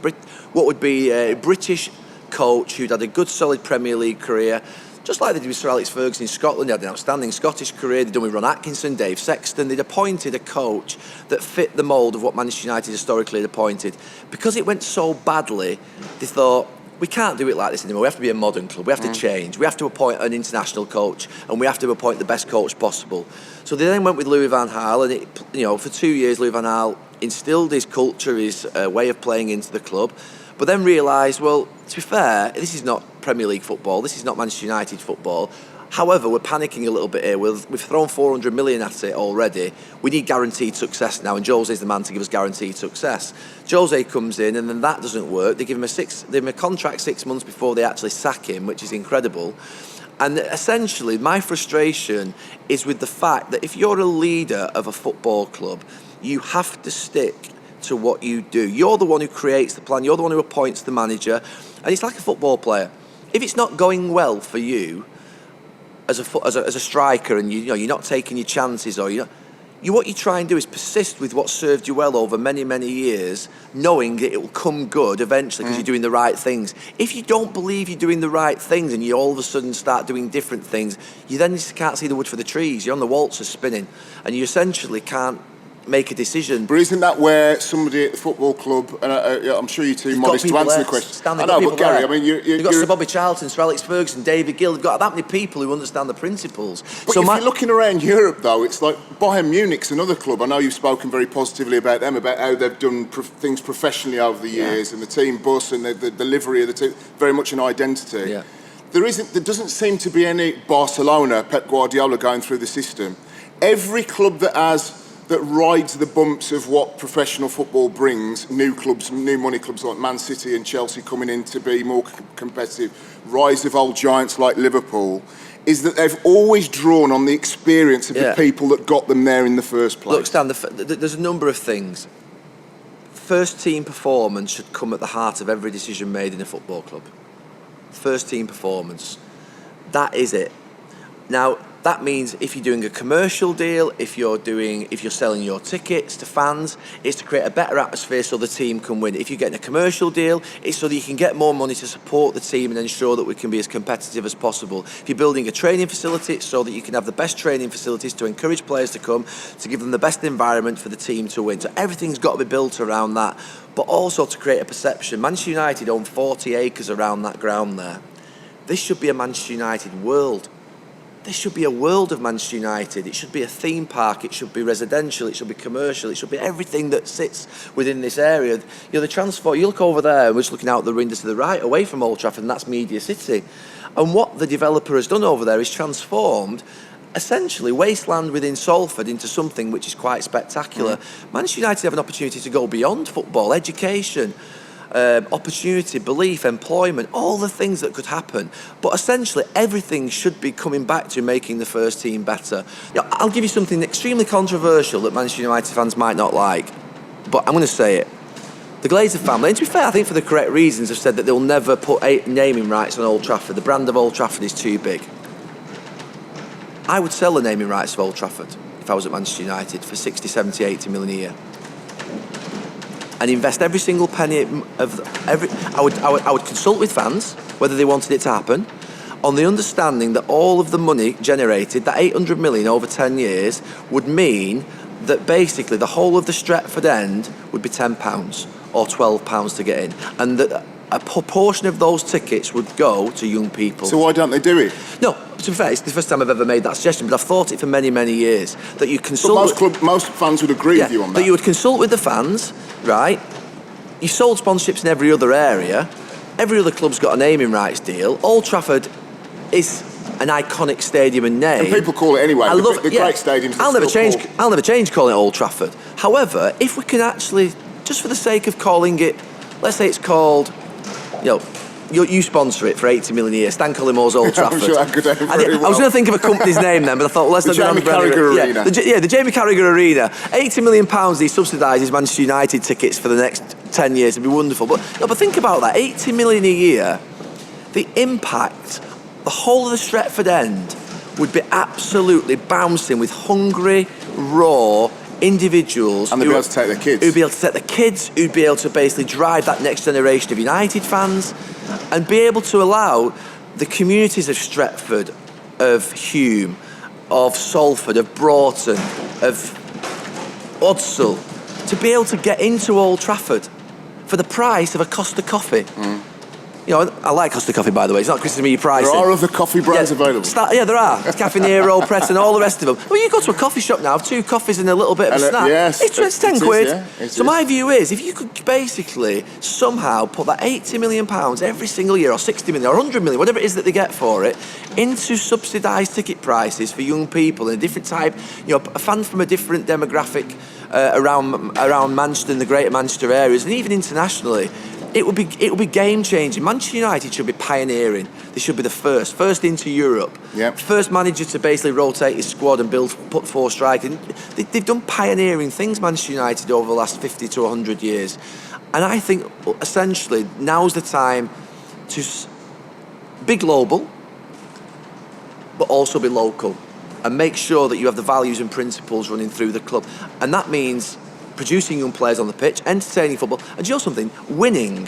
E: what would be a British coach who'd had a good solid Premier League career, just like they did with Sir Alex Ferguson in Scotland. They had an outstanding Scottish career. They'd done with Ron Atkinson, Dave Sexton. They'd appointed a coach that fit the mould of what Manchester United historically had appointed. Because it went so badly, they thought, we can't do it like this anymore. We have to be a modern club. We have to change. We have to appoint an international coach, and we have to appoint the best coach possible. So they then went with Louis van Gaal, and for 2 years, Louis van Gaal instilled his culture, his way of playing into the club, but then realised, well, to be fair, this is not Premier League football. This is not Manchester United football. However, we're panicking a little bit here. We've thrown 400 million at it already. We need guaranteed success now, and Jose's the man to give us guaranteed success. Jose comes in, and then that doesn't work. They give him a contract 6 months before they actually sack him, which is incredible. And essentially, my frustration is with the fact that if you're a leader of a football club, you have to stick to what you do. You're the one who creates the plan. You're the one who appoints the manager. And it's like a football player. If it's not going well for you, as a striker, and you're not taking your chances, or what you try and do is persist with what served you well over many, many years, knowing that it will come good eventually because you're doing the right things. If you don't believe you're doing the right things and you all of a sudden start doing different things, you then just can't see the wood for the trees. You're on the waltzer spinning, and you essentially can't make a decision.
D: But isn't that where somebody at the football club, and I'm sure you're too modest to answer the question.
E: Stan,
D: I know, but Gary,
E: there.
D: I mean,
E: you've got Sir Bobby Charlton, Sir Alex Ferguson, David Gill. They've got that many people who understand the principles.
D: But if you're looking around Europe, though, it's like Bayern Munich's another club. I know you've spoken very positively about them, about how they've done things professionally over the years, and the team bus and the delivery of the team, very much an identity.
E: Yeah.
D: There doesn't seem to be any Barcelona, Pep Guardiola going through the system. Every club that rides the bumps of what professional football brings, new money clubs like Man City and Chelsea coming in to be more competitive, rise of old giants like Liverpool, is that they've always drawn on the experience of the people that got them there in the first place.
E: Look, Stan, there's a number of things. First team performance should come at the heart of every decision made in a football club. First team performance. That is it. Now, that means if you're doing a commercial deal, if you're selling your tickets to fans, it's to create a better atmosphere so the team can win. If you're getting a commercial deal, it's so that you can get more money to support the team and ensure that we can be as competitive as possible. If you're building a training facility, it's so that you can have the best training facilities to encourage players to come, to give them the best environment for the team to win. So everything's got to be built around that, but also to create a perception. Manchester United own 40 acres around that ground there. This should be a Manchester United world. There should be a world of Manchester United. It should be a theme park. It should be residential. It should be commercial. It should be everything that sits within this area. The transport, you look over there, we're just looking out the window to the right, away from Old Trafford, and that's Media City. And what the developer has done over there is transformed essentially wasteland within Salford into something which is quite spectacular. Manchester United have an opportunity to go beyond football, education, opportunity, belief, employment, all the things that could happen. But essentially, everything should be coming back to making the first team better. I'll give you something extremely controversial that Manchester United fans might not like, but I'm going to say it. The Glazer family, and to be fair, I think for the correct reasons, have said that they'll never put naming rights on Old Trafford. The brand of Old Trafford is too big. I would sell the naming rights of Old Trafford if I was at Manchester United for 60, 70, 80 million a year. and invest every single penny of every. I would consult with fans whether they wanted it to happen, on the understanding that all of the money generated, that 800 million over 10 years, would mean that basically the whole of the Stretford end would be £10 or £12 to get in, and that a proportion of those tickets would go to young people.
G: So why don't they do it?
E: No, to be fair, it's the first time I've ever made that suggestion, but I've thought it for many, many years. That you consult.
G: But most fans would agree with you on that.
E: That you would consult with the fans, right? You sold sponsorships in every other area. Every other club's got a naming rights deal. Old Trafford is an iconic stadium and name.
G: And people call it anyway. The great stadiums.
E: I'll never change calling it Old Trafford. However, if we can actually, just for the sake of calling it, let's say it's called, you sponsor it for 80 million a year, Stan Collymore's Old Trafford.
G: I'm sure that could do very well.
E: I was going to think of a company's name then, but I thought, well, let's
G: the Jamie Carragher Arena.
E: The Jamie Carragher Arena. £80 million he subsidises Manchester United tickets for the next 10 years. It'd be wonderful. But think about that. 80 million a year, the impact, the whole of the Stretford end would be absolutely bouncing with hungry, raw individuals.
G: And they'd be able to take their kids.
E: Who'd be able to take their kids, who'd be able to basically drive that next generation of United fans, and be able to allow the communities of Stretford, of Hume, of Salford, of Broughton, of Odsall, to be able to get into Old Trafford for the price of a Costa coffee. I like Costa coffee, by the way. It's not criticism of your pricing.
G: There are other coffee brands available.
E: There are. Cafe Nero, Pret, and all the rest of them. Well, you go to a coffee shop now, 2 coffees and a little bit of a snack.
G: Yes,
E: it's 10 quid.
G: Yeah,
E: my view is, if you could basically somehow put that £80 million every single year, or 60 million, or 100 million, whatever it is that they get for it, into subsidised ticket prices for young people in a different type, a fan from a different demographic around Manchester and the Greater Manchester areas, and even internationally. It would be game changing. Manchester United should be pioneering. They should be the first into Europe.
G: Yep.
E: First manager to basically rotate his squad and put 4 strikers. They've done pioneering things, Manchester United, over the last 50 to 100 years. And I think essentially now's the time to be global, but also be local, and make sure that you have the values and principles running through the club. And that means producing young players on the pitch, entertaining football, and do you know something? Winning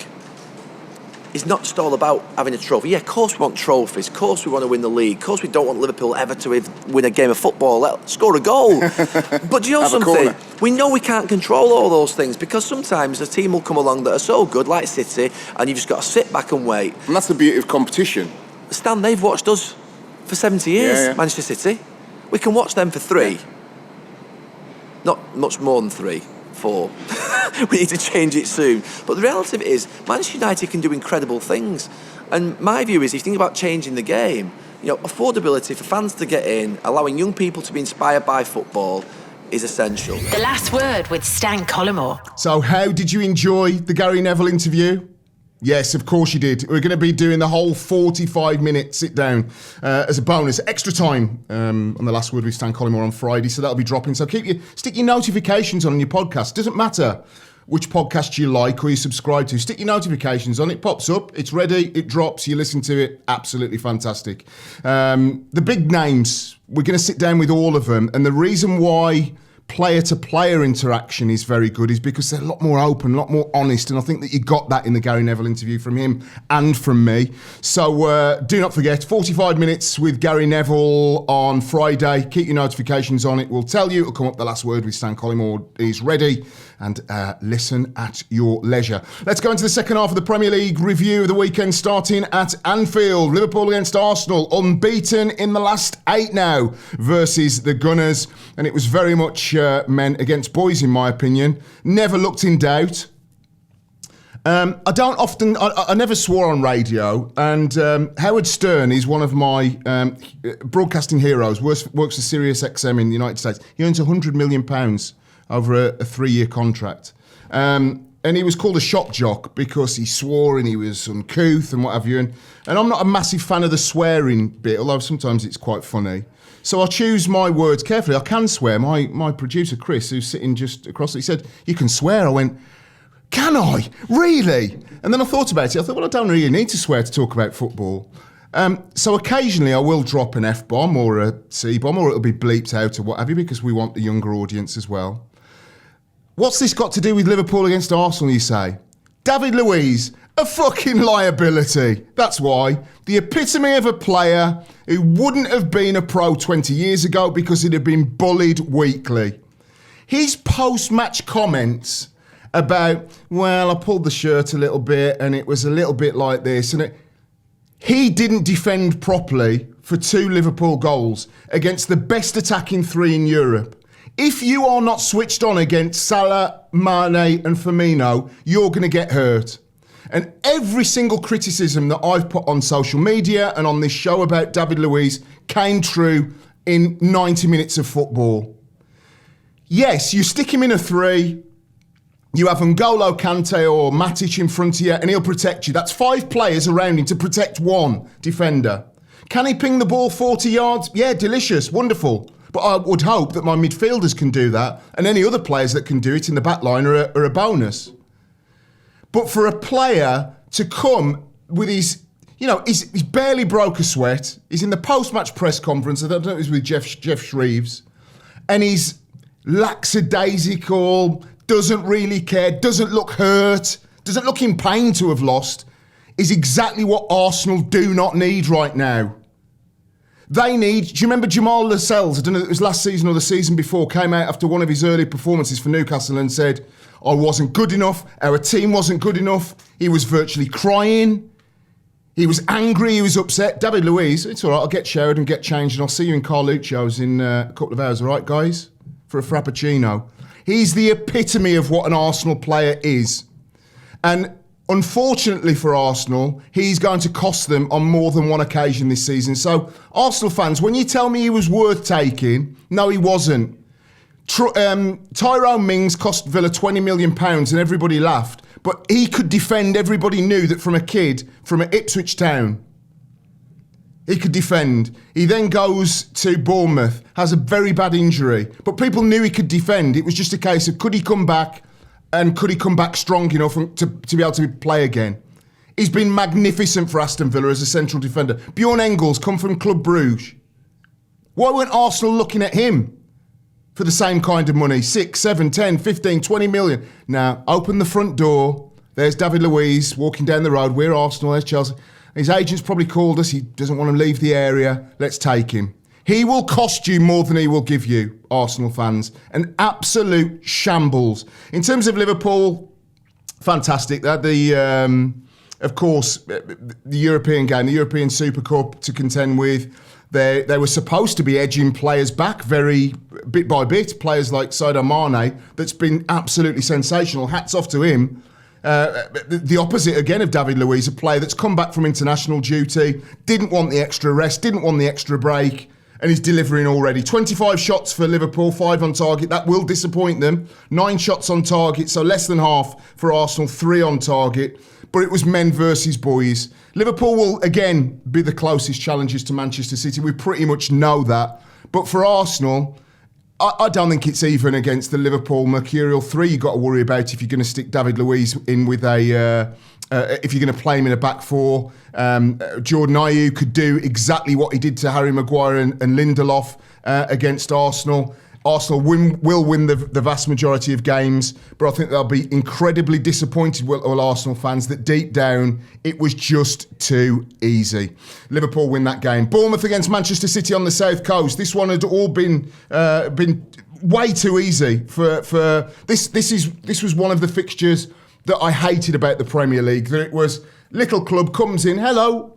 E: is not just all about having a trophy. Yeah, of course we want trophies, of course we want to win the league, of course we don't want Liverpool ever to win a game of football, score a goal. But do you know something? We know we can't control all those things, because sometimes a team will come along that are so good, like City, and you've just got to sit back and wait.
G: And that's the beauty of competition.
E: Stan, they've watched us for 70 years,
G: yeah.
E: Manchester City. We can watch them for 3. Yeah. Not much more than 3. 4. We need to change it soon. But the reality of it is, Manchester United can do incredible things. And my view is, if you think about changing the game, affordability for fans to get in, allowing young people to be inspired by football is essential.
A: The Last Word with Stan Collymore.
D: So how did you enjoy the Gary Neville interview? Yes, of course you did. We're going to be doing the whole 45-minute sit-down as a bonus, extra time on The Last Word with Stan Collymore on Friday, so that'll be dropping. So stick your notifications on your podcast. Doesn't matter which podcast you like or you subscribe to. Stick your notifications on. It pops up. It's ready. It drops. You listen to it. Absolutely fantastic. The big names, we're going to sit down with all of them. And the reason why player-to-player interaction is very good is because they're a lot more open, a lot more honest, and I think that you got that in the Gary Neville interview from him and from me. So do not forget, 45 minutes with Gary Neville on Friday. Keep your notifications on. It will tell you. It'll come up. The Last Word with Stan Collymore is ready, and listen at your leisure. Let's go into the second half of the Premier League review of the weekend, starting at Anfield. Liverpool against Arsenal, unbeaten in the last 8 now versus the Gunners, and it was very much men against boys, in my opinion. Never looked in doubt. I never swore on radio, and Howard Stern is one of my broadcasting heroes, works for Sirius XM in the United States. He earns £100 million over a 3-year contract. And he was called a shock jock because he swore and he was uncouth and what have you. And I'm not a massive fan of the swearing bit, although sometimes it's quite funny. So I choose my words carefully. I can swear. My producer, Chris, who's sitting just across, he said, "You can swear." I went, "Can I? Really?" And then I thought about it. I thought, well, I don't really need to swear to talk about football. So occasionally I will drop an F-bomb or a C-bomb, or it'll be bleeped out or what have you, because we want the younger audience as well. What's this got to do with Liverpool against Arsenal, you say? David Luiz, a fucking liability. That's why. The epitome of a player who wouldn't have been a pro 20 years ago because he'd have been bullied weekly. His post-match comments about, well, I pulled the shirt a little bit and it was a little bit like this. He didn't defend properly for 2 Liverpool goals against the best attacking 3 in Europe. If you are not switched on against Salah, Mane and Firmino, you're going to get hurt. And every single criticism that I've put on social media and on this show about David Luiz came true in 90 minutes of football. Yes, you stick him in a 3, you have N'Golo Kante or Matic in front of you and he'll protect you. That's 5 players around him to protect 1 defender. Can he ping the ball 40 yards? Yeah, delicious, wonderful. But I would hope that my midfielders can do that and any other players that can do it in the back line are a bonus. But for a player to come with his, he's barely broke a sweat. He's in the post-match press conference, I don't know if it was with Jeff Shreves, and he's lackadaisical, doesn't really care, doesn't look hurt, doesn't look in pain to have lost, is exactly what Arsenal do not need right now. They need, do you remember Jamal Lascelles, I don't know if it was last season or the season before, came out after one of his early performances for Newcastle and said, I wasn't good enough, our team wasn't good enough, he was virtually crying, he was angry, he was upset. David Luiz, it's all right, I'll get showered and get changed and I'll see you in Carluccio's in a couple of hours, all right, guys? For a frappuccino. He's the epitome of what an Arsenal player is. And unfortunately for Arsenal, he's going to cost them on more than one occasion this season. So, Arsenal fans, when you tell me he was worth taking, no, he wasn't. Tyrone Mings cost Villa £20 million and everybody laughed. But he could defend, everybody knew that from a kid from Ipswich Town. He could defend. He then goes to Bournemouth, has a very bad injury. But people knew he could defend. It was just a case of could he come back and could he come back strong enough to be able to play again. He's been magnificent for Aston Villa as a central defender. Bjorn Engels come from Club Bruges. Why weren't Arsenal looking at him for the same kind of money? 6, 7, 10, 15, 20 million. Now, open the front door. There's David Luiz walking down the road. We're Arsenal, there's Chelsea. His agent's probably called us. He doesn't want to leave the area. Let's take him. He will cost you more than he will give you, Arsenal fans. An absolute shambles. In terms of Liverpool, fantastic. Of course, the European game, the European Super Cup to contend with. They were supposed to be edging players back very bit by bit. Players like Sadio Mane, that's been absolutely sensational. Hats off to him. The opposite again of David Luiz, a player that's come back from international duty, didn't want the extra rest, didn't want the extra break, and he's delivering already. 25 shots for Liverpool, 5 on target. That will disappoint them. 9 shots on target, so less than half for Arsenal, 3 on target. But it was men versus boys. Liverpool will again be the closest challengers to Manchester City. We pretty much know that. But for Arsenal, I don't think it's even against the Liverpool Mercurial 3 you've got to worry about if you're going to stick David Luiz in with if you're going to play him in a back 4. Jordan Ayew could do exactly what he did to Harry Maguire and Lindelof against Arsenal. Arsenal will win the vast majority of games, but I think they'll be incredibly disappointed with all Arsenal fans that deep down it was just too easy. Liverpool win that game. Bournemouth against Manchester City on the South Coast. This one had all been way too easy for this. This was one of the fixtures that I hated about the Premier League. That it was little club comes in, hello.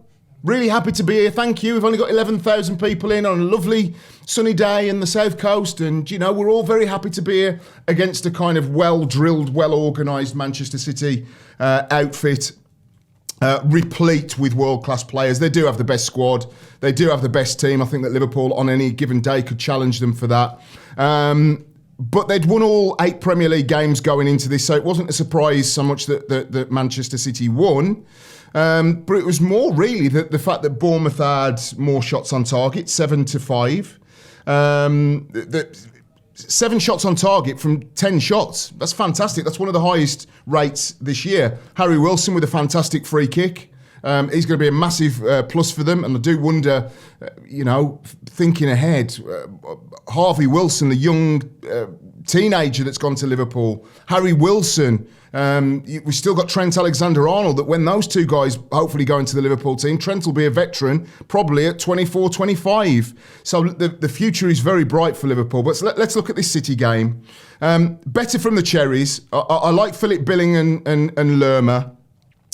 D: Really happy to be here, thank you. We've only got 11,000 people in on a lovely sunny day in the South Coast and, we're all very happy to be here against a kind of well-drilled, well-organised Manchester City outfit, replete with world-class players. They do have the best squad. They do have the best team. I think that Liverpool on any given day could challenge them for that. But they'd won all 8 Premier League games going into this, so it wasn't a surprise so much that Manchester City won. But it was more really the fact that Bournemouth had more shots on target, 7-5. 7 shots on target from 10 shots. That's fantastic. That's one of the highest rates this year. Harry Wilson with a fantastic free kick. He's going to be a massive plus for them. And I do wonder, thinking ahead, Harvey Wilson, the young teenager that's gone to Liverpool. Harry Wilson. We've still got Trent Alexander-Arnold, that when those two guys hopefully go into the Liverpool team, Trent will be a veteran probably at 24, 25. So the future is very bright for Liverpool. But let's look at this City game. Better from the Cherries. I like Philip Billing and Lerma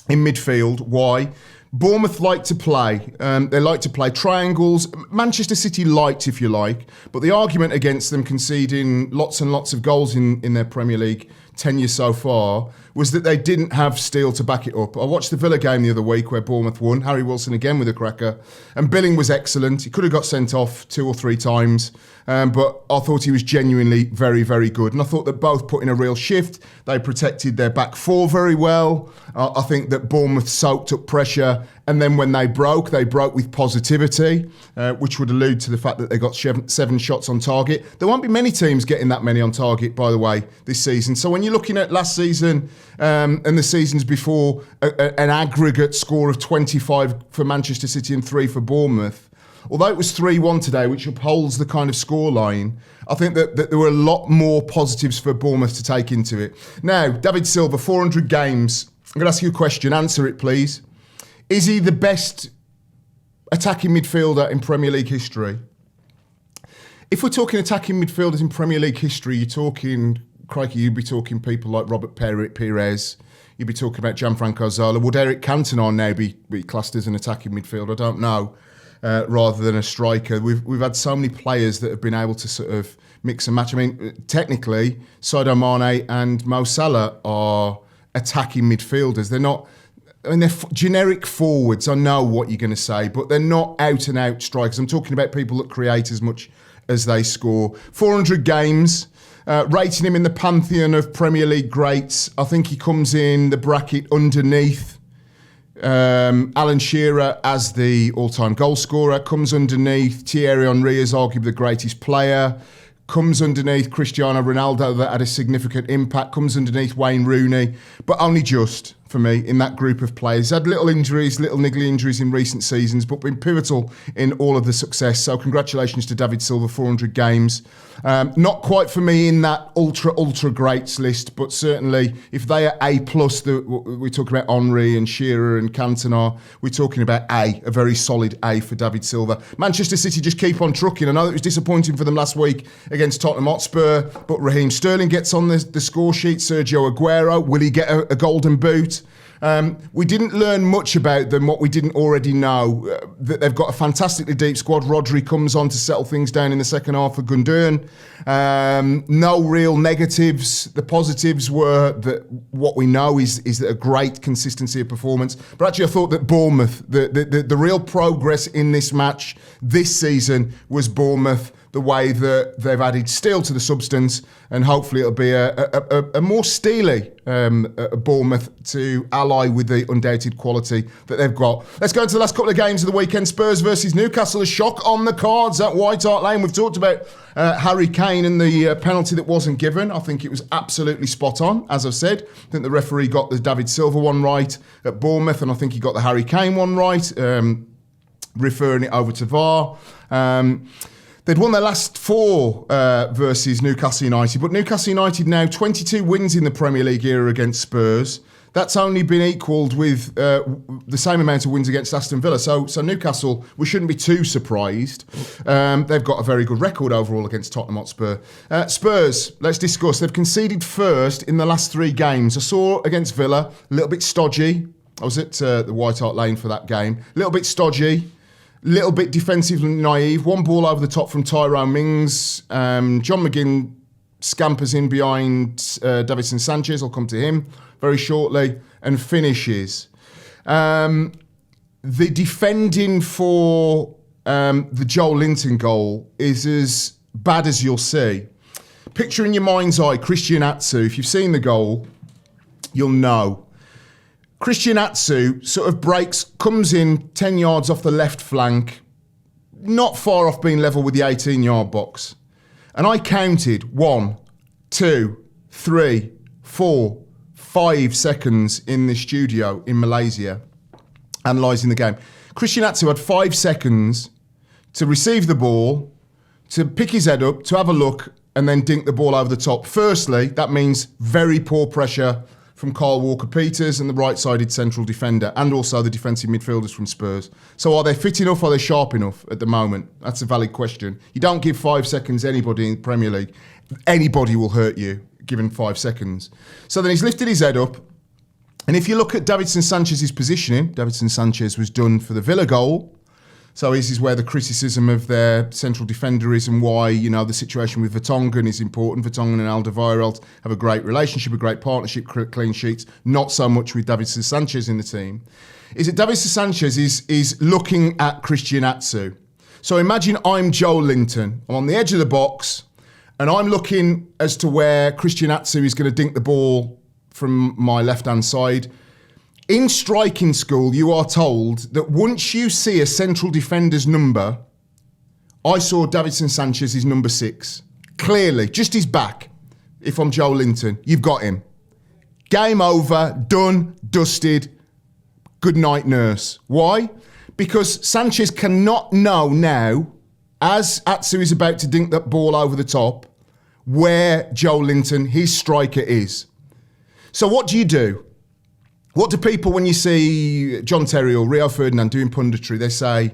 D: in midfield. Why? Bournemouth like to play. They like to play triangles. Manchester City liked, if you like. But the argument against them conceding lots and lots of goals in their Premier League tenure so far was that they didn't have steel to back it up. I watched the Villa game the other week where Bournemouth won. Harry Wilson again with a cracker. And Billing was excellent. He could have got sent off 2 or 3 times. But I thought he was genuinely very, very good. And I thought that both put in a real shift. They protected their back four very well. I think that Bournemouth soaked up pressure. And then when they broke with positivity, which would allude to the fact that they got 7 shots on target. There won't be many teams getting that many on target, by the way, this season. So when you're looking at last season and the seasons before, an aggregate score of 25 for Manchester City and 3 for Bournemouth, although it was 3-1 today, which upholds the kind of scoreline, I think that there were a lot more positives for Bournemouth to take into it. Now, David Silva, 400 games. I'm going to ask you a question. Answer it, please. Is he the best attacking midfielder in Premier League history? If we're talking attacking midfielders in Premier League history, you're talking, crikey, you'd be talking people like Robert Pires. You'd be talking about Gianfranco Zola. Would Eric Cantona now be classed as an attacking midfielder? I don't know. Rather than a striker. We've had so many players that have been able to sort of mix and match. I mean, technically, Sadio Mane and Mo Salah are attacking midfielders. They're not, I mean, they're generic forwards. I know what you're going to say, but they're not out-and-out strikers. I'm talking about people that create as much as they score. 400 games, rating him in the pantheon of Premier League greats. I think he comes in the bracket underneath Alan Shearer as the all-time goal scorer, comes underneath Thierry Henry as arguably the greatest player, comes underneath Cristiano Ronaldo that had a significant impact, comes underneath Wayne Rooney, but only just for me in that group of players. Had little injuries, little niggly injuries in recent seasons, but been pivotal in all of the success. So congratulations to David Silva, 400 games. Not quite for me in that ultra greats list, but certainly if they are A+, we're talking about Henry and Shearer and Cantona, we're talking about a very solid A for David Silva. Manchester City just keep on trucking. I know it was disappointing for them last week against Tottenham Hotspur, but Raheem Sterling gets on the score sheet. Sergio Aguero, will he get a golden boot? We didn't learn much about them, what we didn't already know. That they've got a fantastically deep squad. Rodri comes on to settle things down in the second half for Gundogan. No real negatives. The positives were that what we know is that a great consistency of performance. But actually I thought that Bournemouth, the real progress in this match this season was Bournemouth, the way that they've added steel to the substance, and hopefully it'll be a more steely Bournemouth to ally with the undoubted quality that they've got. Let's go into the last couple of games of the weekend. Spurs versus Newcastle, a shock on the cards at White Hart Lane. We've talked about Harry Kane and the penalty that wasn't given. I think it was absolutely spot on, as I've said. I think the referee got the David Silva one right at Bournemouth, and I think he got the Harry Kane one right, referring it over to VAR. They'd won their last 4 versus Newcastle United, but Newcastle United now 22 wins in the Premier League era against Spurs. That's only been equalled with the same amount of wins against Aston Villa. So Newcastle, we shouldn't be too surprised. They've got a very good record overall against Tottenham Hotspur. Spurs, let's discuss. They've conceded first in the last 3 games. I saw against Villa, a little bit stodgy. I was at the White Hart Lane for that game. A little bit stodgy. Little bit defensively naive. One ball over the top from Tyrone Mings. John McGinn scampers in behind Davinson Sanchez. I'll come to him very shortly. And finishes. The defending for the Joel Linton goal is as bad as you'll see. Picture in your mind's eye Christian Atsu. If you've seen the goal, you'll know. Christian Atsu sort of breaks, comes in 10 yards off the left flank, not far off being level with the 18-yard box. And I counted 1, 2, 3, 4, 5 seconds in the studio in Malaysia, analysing the game. Christian Atsu had 5 seconds to receive the ball, to pick his head up, to have a look, and then dink the ball over the top. Firstly, that means very poor pressure from Kyle Walker-Peters and the right-sided central defender, and also the defensive midfielders from Spurs. So are they fit enough? Are they sharp enough at the moment? That's a valid question. You don't give 5 seconds anybody in the Premier League. Anybody will hurt you given 5 seconds. So then he's lifted his head up, and if you look at Davinson Sanchez's positioning, Davinson Sanchez was done for the Villa goal. So this is where the criticism of their central defender is, and why, the situation with Vertonghen is important. Vertonghen and Alderweireld have a great relationship, a great partnership, clean sheets. Not so much with Davinson Sanchez in the team. Is that Davinson Sanchez is looking at Christian Atsu. So imagine I'm Joe Linton. I'm on the edge of the box, and I'm looking as to where Christian Atsu is going to dink the ball from my left-hand side. In striking school, you are told that once you see a central defender's number, I saw Davinson Sanchez's number 6. Clearly, just his back. If I'm Joe Linton, you've got him. Game over, done, dusted, good night nurse. Why? Because Sanchez cannot know now, as Atsu is about to dink that ball over the top, where Joe Linton, his striker, is. So what do? What do people, when you see John Terry or Rio Ferdinand doing punditry, they say,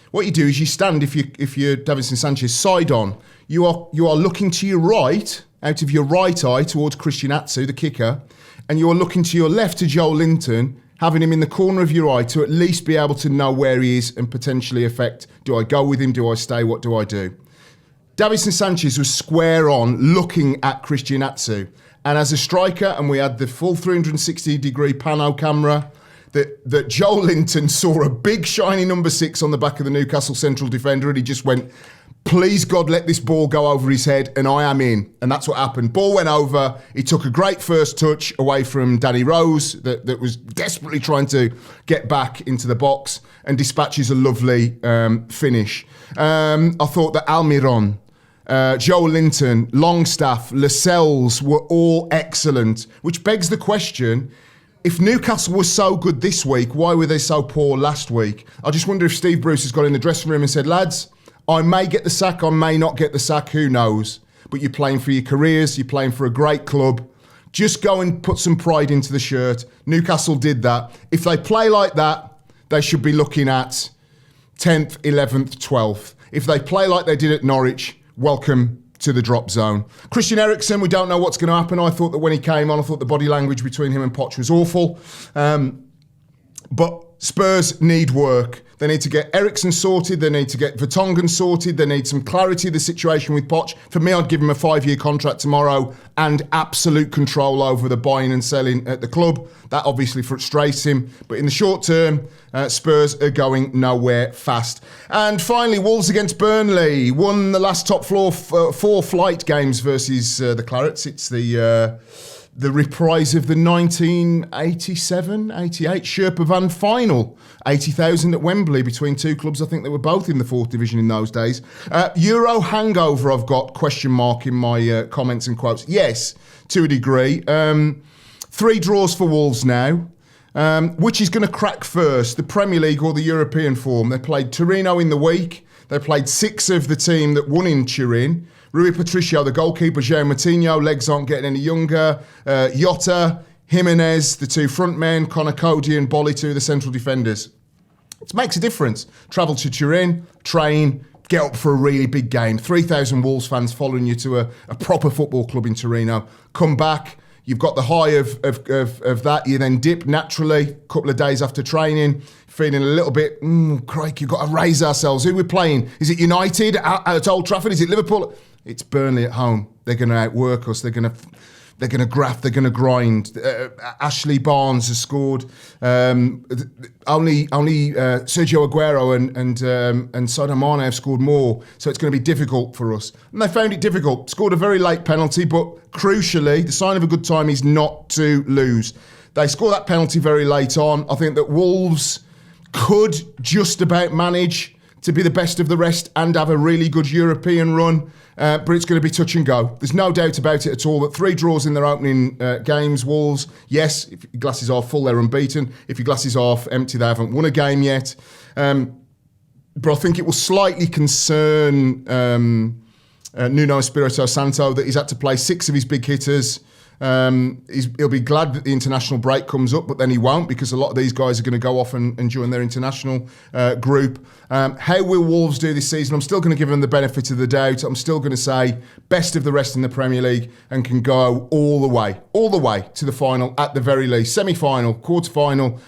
D: what you do is you stand, if you're Davinson Sanchez, side on. You are looking to your right, out of your right eye towards Christian Atsu, the kicker, and you are looking to your left to Joe Linton, having him in the corner of your eye to at least be able to know where he is and potentially affect, do I go with him, do I stay, what do I do? Davinson Sanchez was square on looking at Christian Atsu. And as a striker, and we had the full 360-degree pano camera, that Joe Linton saw a big shiny number 6 on the back of the Newcastle central defender, and he just went, please God, let this ball go over his head, and I am in. And that's what happened. Ball went over. He took a great first touch away from Danny Rose that was desperately trying to get back into the box, and dispatches a lovely finish. I thought that Almiron, Joe Linton, Longstaff, Lascelles were all excellent, which begs the question, if Newcastle was so good this week, why were they so poor last week? I just wonder if Steve Bruce has got in the dressing room and said, lads, I may get the sack, I may not get the sack, who knows? But you're playing for your careers, you're playing for a great club. Just go and put some pride into the shirt. Newcastle did that. If they play like that, they should be looking at 10th, 11th, 12th. If they play like they did at Norwich, welcome to the drop zone. Christian Eriksen, we don't know what's going to happen. I thought that when he came on, I thought the body language between him and Poch was awful. But Spurs need work. They need to get Eriksen sorted. They need to get Vertonghen sorted. They need some clarity of the situation with Poch. For me, I'd give him a 5-year contract tomorrow and absolute control over the buying and selling at the club. That obviously frustrates him. But in the short term, Spurs are going nowhere fast. And finally, Wolves against Burnley. Won the last top floor 4 flight games versus the Clarets. It's the reprise of the 1987-88 Sherpa Van final. 80,000 at Wembley between two clubs. I think they were both in the 4th division in those days. Euro hangover, I've got question mark in my comments and quotes. Yes, to a degree. 3 draws for Wolves now. Which is going to crack first, the Premier League or the European form? They played Torino in the week. They played 6 of the team that won in Turin. Rui Patricio, the goalkeeper, João Moutinho, legs aren't getting any younger. Jota, Jimenez, the 2 front men, Conor Cody and Bolly, 2 of the central defenders. It makes a difference. Travel to Turin, train, get up for a really big game. 3,000 Wolves fans following you to a proper football club in Torino. Come back, you've got the high of that. You then dip naturally, a couple of days after training, feeling a little bit, crikey, you've got to raise ourselves. Who we're playing? Is it United at Old Trafford? Is it Liverpool? It's Burnley at home. They're going to outwork us. They're going to graft. They're going to grind. Ashley Barnes has scored. Only Sergio Aguero and Sadio Mane have scored more. So it's going to be difficult for us. And they found it difficult. Scored a very late penalty, but crucially, the sign of a good time is not to lose. They scored that penalty very late on. I think that Wolves could just about manage to be the best of the rest and have a really good European run. But it's going to be touch and go. There's no doubt about it at all that 3 draws in their opening games. Wolves, yes, if your glasses are full, they're unbeaten. If your glasses are empty, they haven't won a game yet. But I think it will slightly concern Nuno Espirito Santo, that he's had to play 6 of his big hitters. He'll be glad that the international break comes up, but then he won't, because a lot of these guys are going to go off and join their international group. How will Wolves do this season? I'm still going to give them the benefit of the doubt. I'm still going to say best of the rest in the Premier League, and can go all the way to the final at the very least. Semi-final, quarter-final,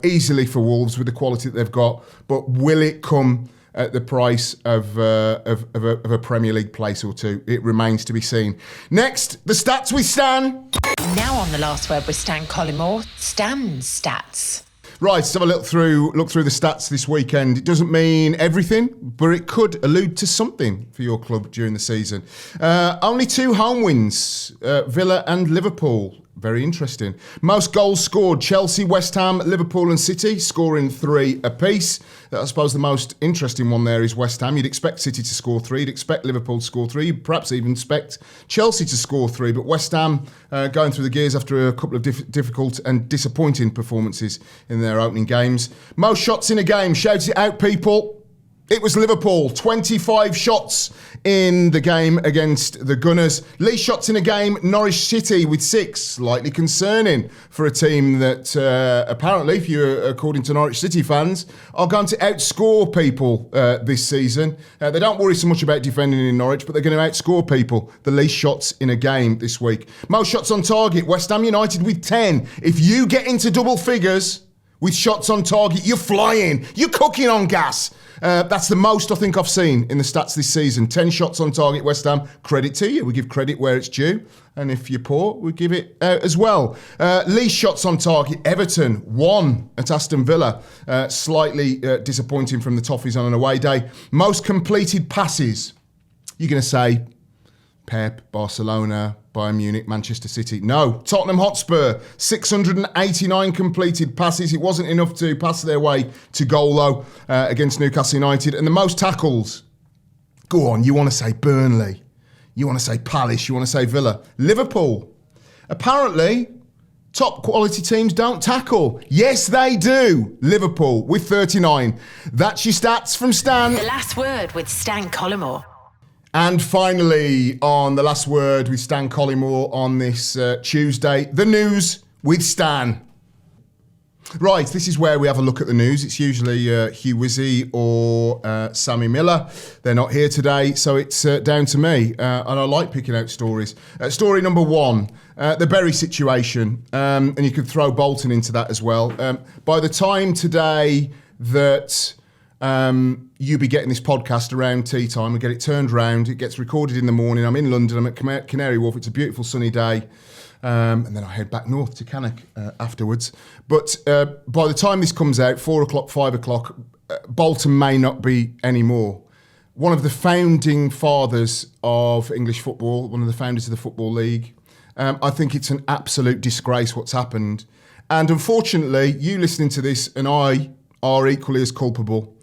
D: easily for Wolves with the quality that they've got. But will it come at the price of a Premier League place or two? It remains to be seen. Next, the stats with Stan.
A: Now on the last word with Stan Collymore, Stan's stats.
D: Right, let's have a look through the stats this weekend. It doesn't mean everything, but it could allude to something for your club during the season. Only 2 home wins, Villa and Liverpool. Very interesting. Most goals scored, Chelsea, West Ham, Liverpool and City, scoring 3 apiece. I suppose the most interesting one there is West Ham. You'd expect City to score 3, you'd expect Liverpool to score 3, you'd perhaps even expect Chelsea to score 3, but West Ham going through the gears after a couple of difficult and disappointing performances in their opening games. Most shots in a game, shout it out, people. It was Liverpool, 25 shots in the game against the Gunners. Least shots in a game, Norwich City with 6. Slightly concerning for a team that apparently, if you're according to Norwich City fans, are going to outscore people this season. They don't worry so much about defending in Norwich, but they're going to outscore people. The least shots in a game this week. Most shots on target, West Ham United with 10. If you get into double figures with shots on target, you're flying. You're cooking on gas. That's the most I think I've seen in the stats this season. 10 shots on target, West Ham. Credit to you. We give credit where it's due. And if you're poor, we give it out as well. Least shots on target, Everton, 1 at Aston Villa. Slightly disappointing from the Toffees on an away day. Most completed passes. You're going to say Pep, Barcelona, Bayern Munich, Manchester City. No, Tottenham Hotspur, 689 completed passes. It wasn't enough to pass their way to goal, though, against Newcastle United. And the most tackles, go on, you want to say Burnley, you want to say Palace, you want to say Villa. Liverpool, apparently, top quality teams don't tackle. Yes, they do. Liverpool with 39. That's your stats from Stan.
A: The last word with Stan Collymore.
D: And finally, on the last word with Stan Collymore on this Tuesday, the news with Stan. Right, this is where we have a look at the news. It's usually Hugh Wizzy or Sammy Miller. They're not here today, so it's down to me. And I like picking out stories. Story number 1, the Bury situation. And you could throw Bolton into that as well. By the time today that you be getting this podcast around tea time, we get it turned round, it gets recorded in the morning. I'm in London, I'm at Canary Wharf, it's a beautiful sunny day, and then I head back north to Cannock afterwards. But by the time this comes out, 4 o'clock, 5 o'clock, Bolton may not be anymore. One of the founding fathers of English football, one of the founders of the Football League. I think it's an absolute disgrace what's happened. And unfortunately, you listening to this and I are equally as culpable.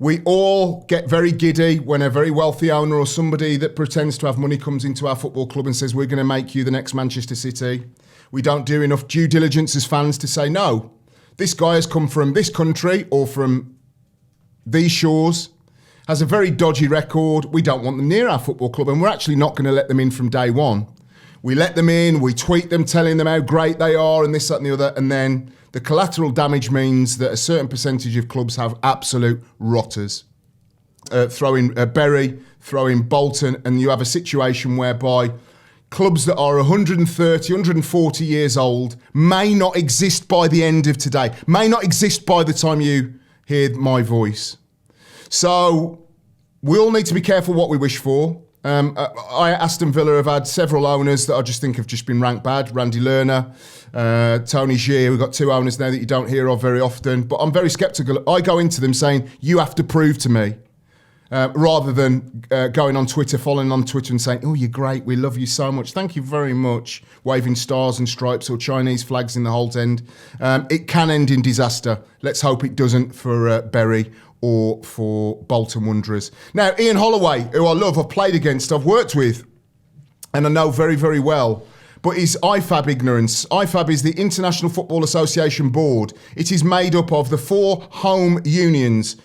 D: We all get very giddy when a very wealthy owner or somebody that pretends to have money comes into our football club and says, we're going to make you the next Manchester City. We don't do enough due diligence as fans to say, no, this guy has come from this country or from these shores, has a very dodgy record. We don't want them near our football club, and we're actually not going to let them in from day one. We let them in, we tweet them telling them how great they are and this, that and the other, and then the collateral damage means that a certain percentage of clubs have absolute rotters. Throw in Bury, throw in Bolton, and you have a situation whereby clubs that are 130, 140 years old may not exist by the end of today, may not exist by the time you hear my voice. So we all need to be careful what we wish for. Aston Villa have had several owners that I just think have just been ranked bad. Randy Lerner, Tony Gier. We've got 2 owners now that you don't hear of very often. But I'm very sceptical. I go into them saying, you have to prove to me, rather than going on Twitter, following on Twitter and saying, oh, you're great, we love you so much, thank you very much, waving stars and stripes or Chinese flags in the Holt End. It can end in disaster. Let's hope it doesn't for Bury or for Bolton Wanderers. Now, Ian Holloway, who I love, I've played against, I've worked with, and I know very, very well, but his IFAB ignorance. IFAB is the International Football Association Board. It is made up of the 4 home unions,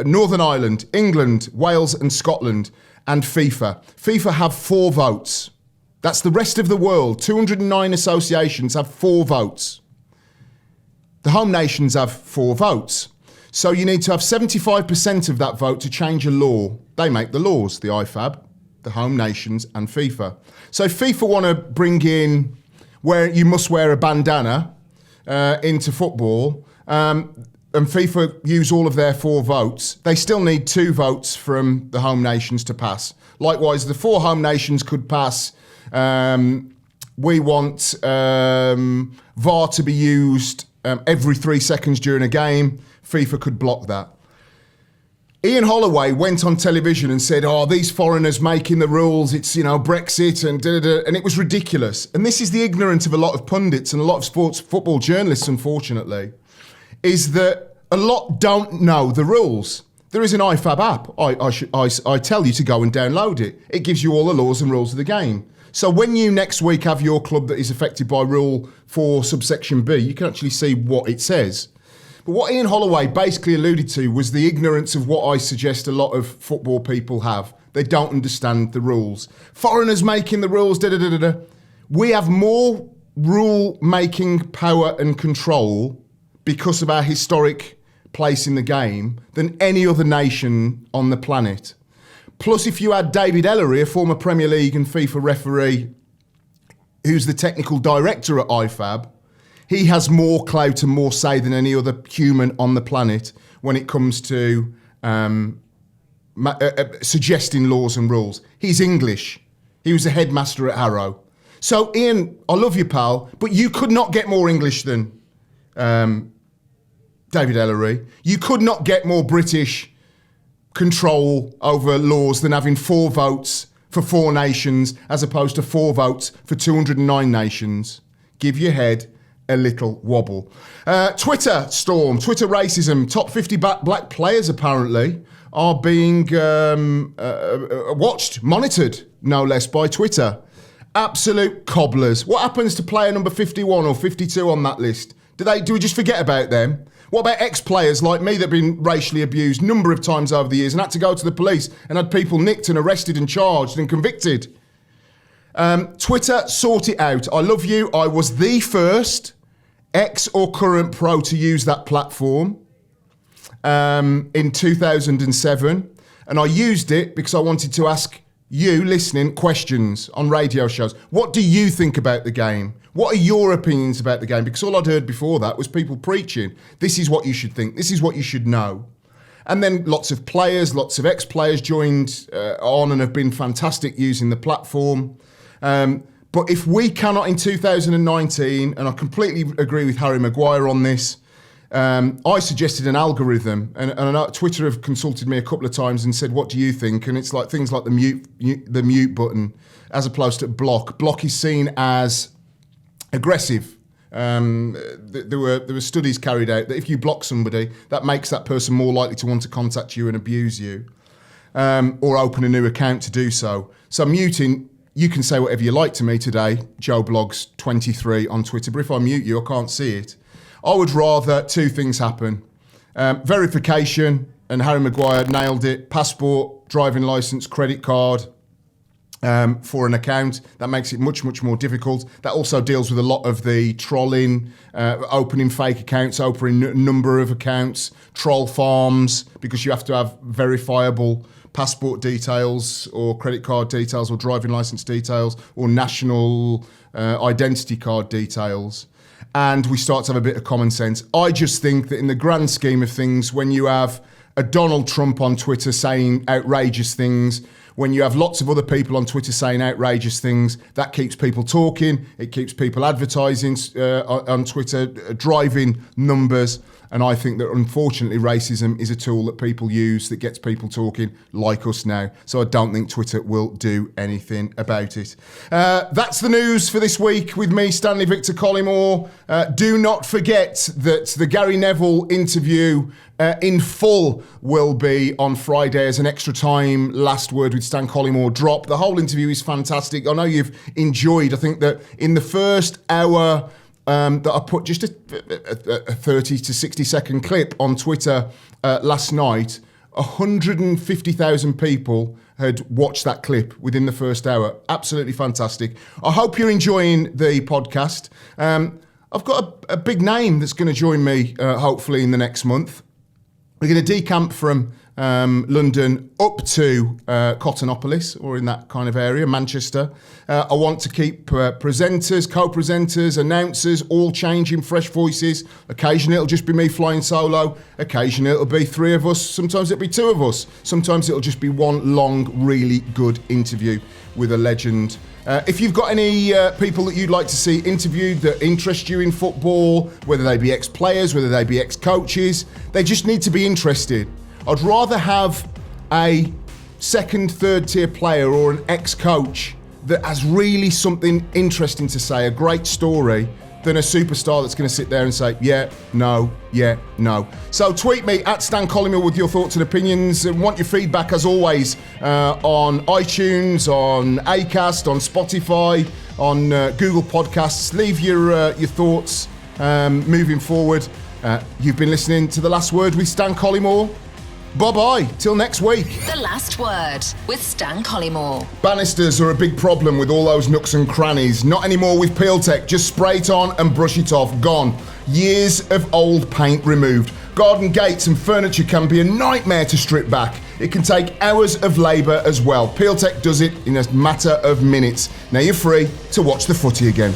D: Northern Ireland, England, Wales and Scotland. and FIFA. FIFA have 4 votes. That's the rest of the world. 209 associations have 4 votes. The home nations have 4 votes. So you need to have 75% of that vote to change a law. They make the laws, the IFAB, the home nations and FIFA. So FIFA want to bring in where you must wear a bandana into football, and FIFA use all of their 4 votes. They still need 2 votes from the home nations to pass. Likewise, the 4 home nations could pass. We want VAR to be used every 3 seconds during a game. FIFA could block that. Ian Holloway went on television and said, these foreigners making the rules, it's, Brexit and da-da-da, and it was ridiculous. And this is the ignorance of a lot of pundits and a lot of sports football journalists, unfortunately, is that a lot don't know the rules. There is an IFAB app. I tell you to go and download it. It gives you all the laws and rules of the game. So when you next week have your club that is affected by Rule 4 subsection B, you can actually see what it says. But what Ian Holloway basically alluded to was the ignorance of what I suggest a lot of football people have. They don't understand the rules. Foreigners making the rules, da-da-da-da-da. We have more rule-making power and control because of our historic place in the game than any other nation on the planet. Plus, if you add David Ellery, a former Premier League and FIFA referee, who's the technical director at IFAB, he has more clout and more say than any other human on the planet when it comes to suggesting laws and rules. He's English. He was a headmaster at Harrow. So, Ian, I love you, pal, but you could not get more English than David Ellery. You could not get more British control over laws than having 4 votes for 4 nations as opposed to 4 votes for 209 nations. Give your head a little wobble. Twitter storm, Twitter racism. Top 50 black players apparently are being watched, monitored, no less, by Twitter. Absolute cobblers. What happens to player number 51 or 52 on that list? Do we just forget about them? What about ex-players like me that have been racially abused a number of times over the years and had to go to the police and had people nicked and arrested and charged and convicted? Twitter, sort it out. I love you. I was the first ex or current pro to use that platform in 2007. And I used it because I wanted to ask you listening questions on radio shows. What do you think about the game? What are your opinions about the game? Because all I'd heard before that was people preaching, this is what you should think, this is what you should know. And then lots of players, lots of ex-players joined on and have been fantastic using the platform. But if we cannot in 2019, and I completely agree with Harry Maguire on this, I suggested an algorithm, and I know Twitter have consulted me a couple of times and said, what do you think? And it's like things like the mute button as opposed to block. Block is seen as aggressive. There were studies carried out that if you block somebody, that makes that person more likely to want to contact you and abuse you, or open a new account to do so. So muting, you can say whatever you like to me today, Joe Blogs 23 on Twitter, but if I mute you, I can't see it. I would rather 2 things happen. Verification, and Harry Maguire nailed it, passport, driving licence, credit card, for an account. That makes it much, much more difficult. That also deals with a lot of the trolling, opening fake accounts, opening a number of accounts, troll farms, because you have to have verifiable passport details or credit card details or driving licence details or national identity card details. And we start to have a bit of common sense. I just think that in the grand scheme of things, when you have a Donald Trump on Twitter saying outrageous things, when you have lots of other people on Twitter saying outrageous things, that keeps people talking, it keeps people advertising on Twitter, driving numbers. And I think that unfortunately racism is a tool that people use that gets people talking like us now. So I don't think Twitter will do anything about it. That's the news for this week with me, Stanley Victor Collymore. Do not forget that the Gary Neville interview in full will be on Friday as an extra time Last Word with Stan Collymore drop. The whole interview is fantastic. I know you've enjoyed. I think that in the first hour that I put just a 30 to 60 second clip on Twitter last night, 150,000 people had watched that clip within the first hour. Absolutely fantastic. I hope you're enjoying the podcast. I've got a big name that's going to join me, hopefully, in the next month. We're going to decamp from London up to Cottonopolis, or in that kind of area, Manchester. I want to keep presenters, co-presenters, announcers, all changing, fresh voices. Occasionally it'll just be me flying solo. Occasionally it'll be three of us. Sometimes it'll be two of us. Sometimes it'll just be one long, really good interview with a legend. If you've got any people that you'd like to see interviewed that interest you in football, whether they be ex-players, whether they be ex-coaches, they just need to be interested. I'd rather have a second, third tier player or an ex-coach that has really something interesting to say, a great story, than a superstar that's going to sit there and say, yeah, no. So tweet me at Stan Collymore with your thoughts and opinions, and want your feedback as always on iTunes, on Acast, on Spotify, on Google Podcasts. Leave your thoughts moving forward. You've been listening to The Last Word with Stan Collymore. Bye-bye, till next week.
A: The Last Word with Stan Collymore.
D: Banisters are a big problem with all those nooks and crannies. Not anymore with Peel Tech. Just spray it on and brush it off. Gone. Years of old paint removed. Garden gates and furniture can be a nightmare to strip back. It can take hours of labour as well. Peel Tech does it in a matter of minutes. Now you're free to watch the footy again.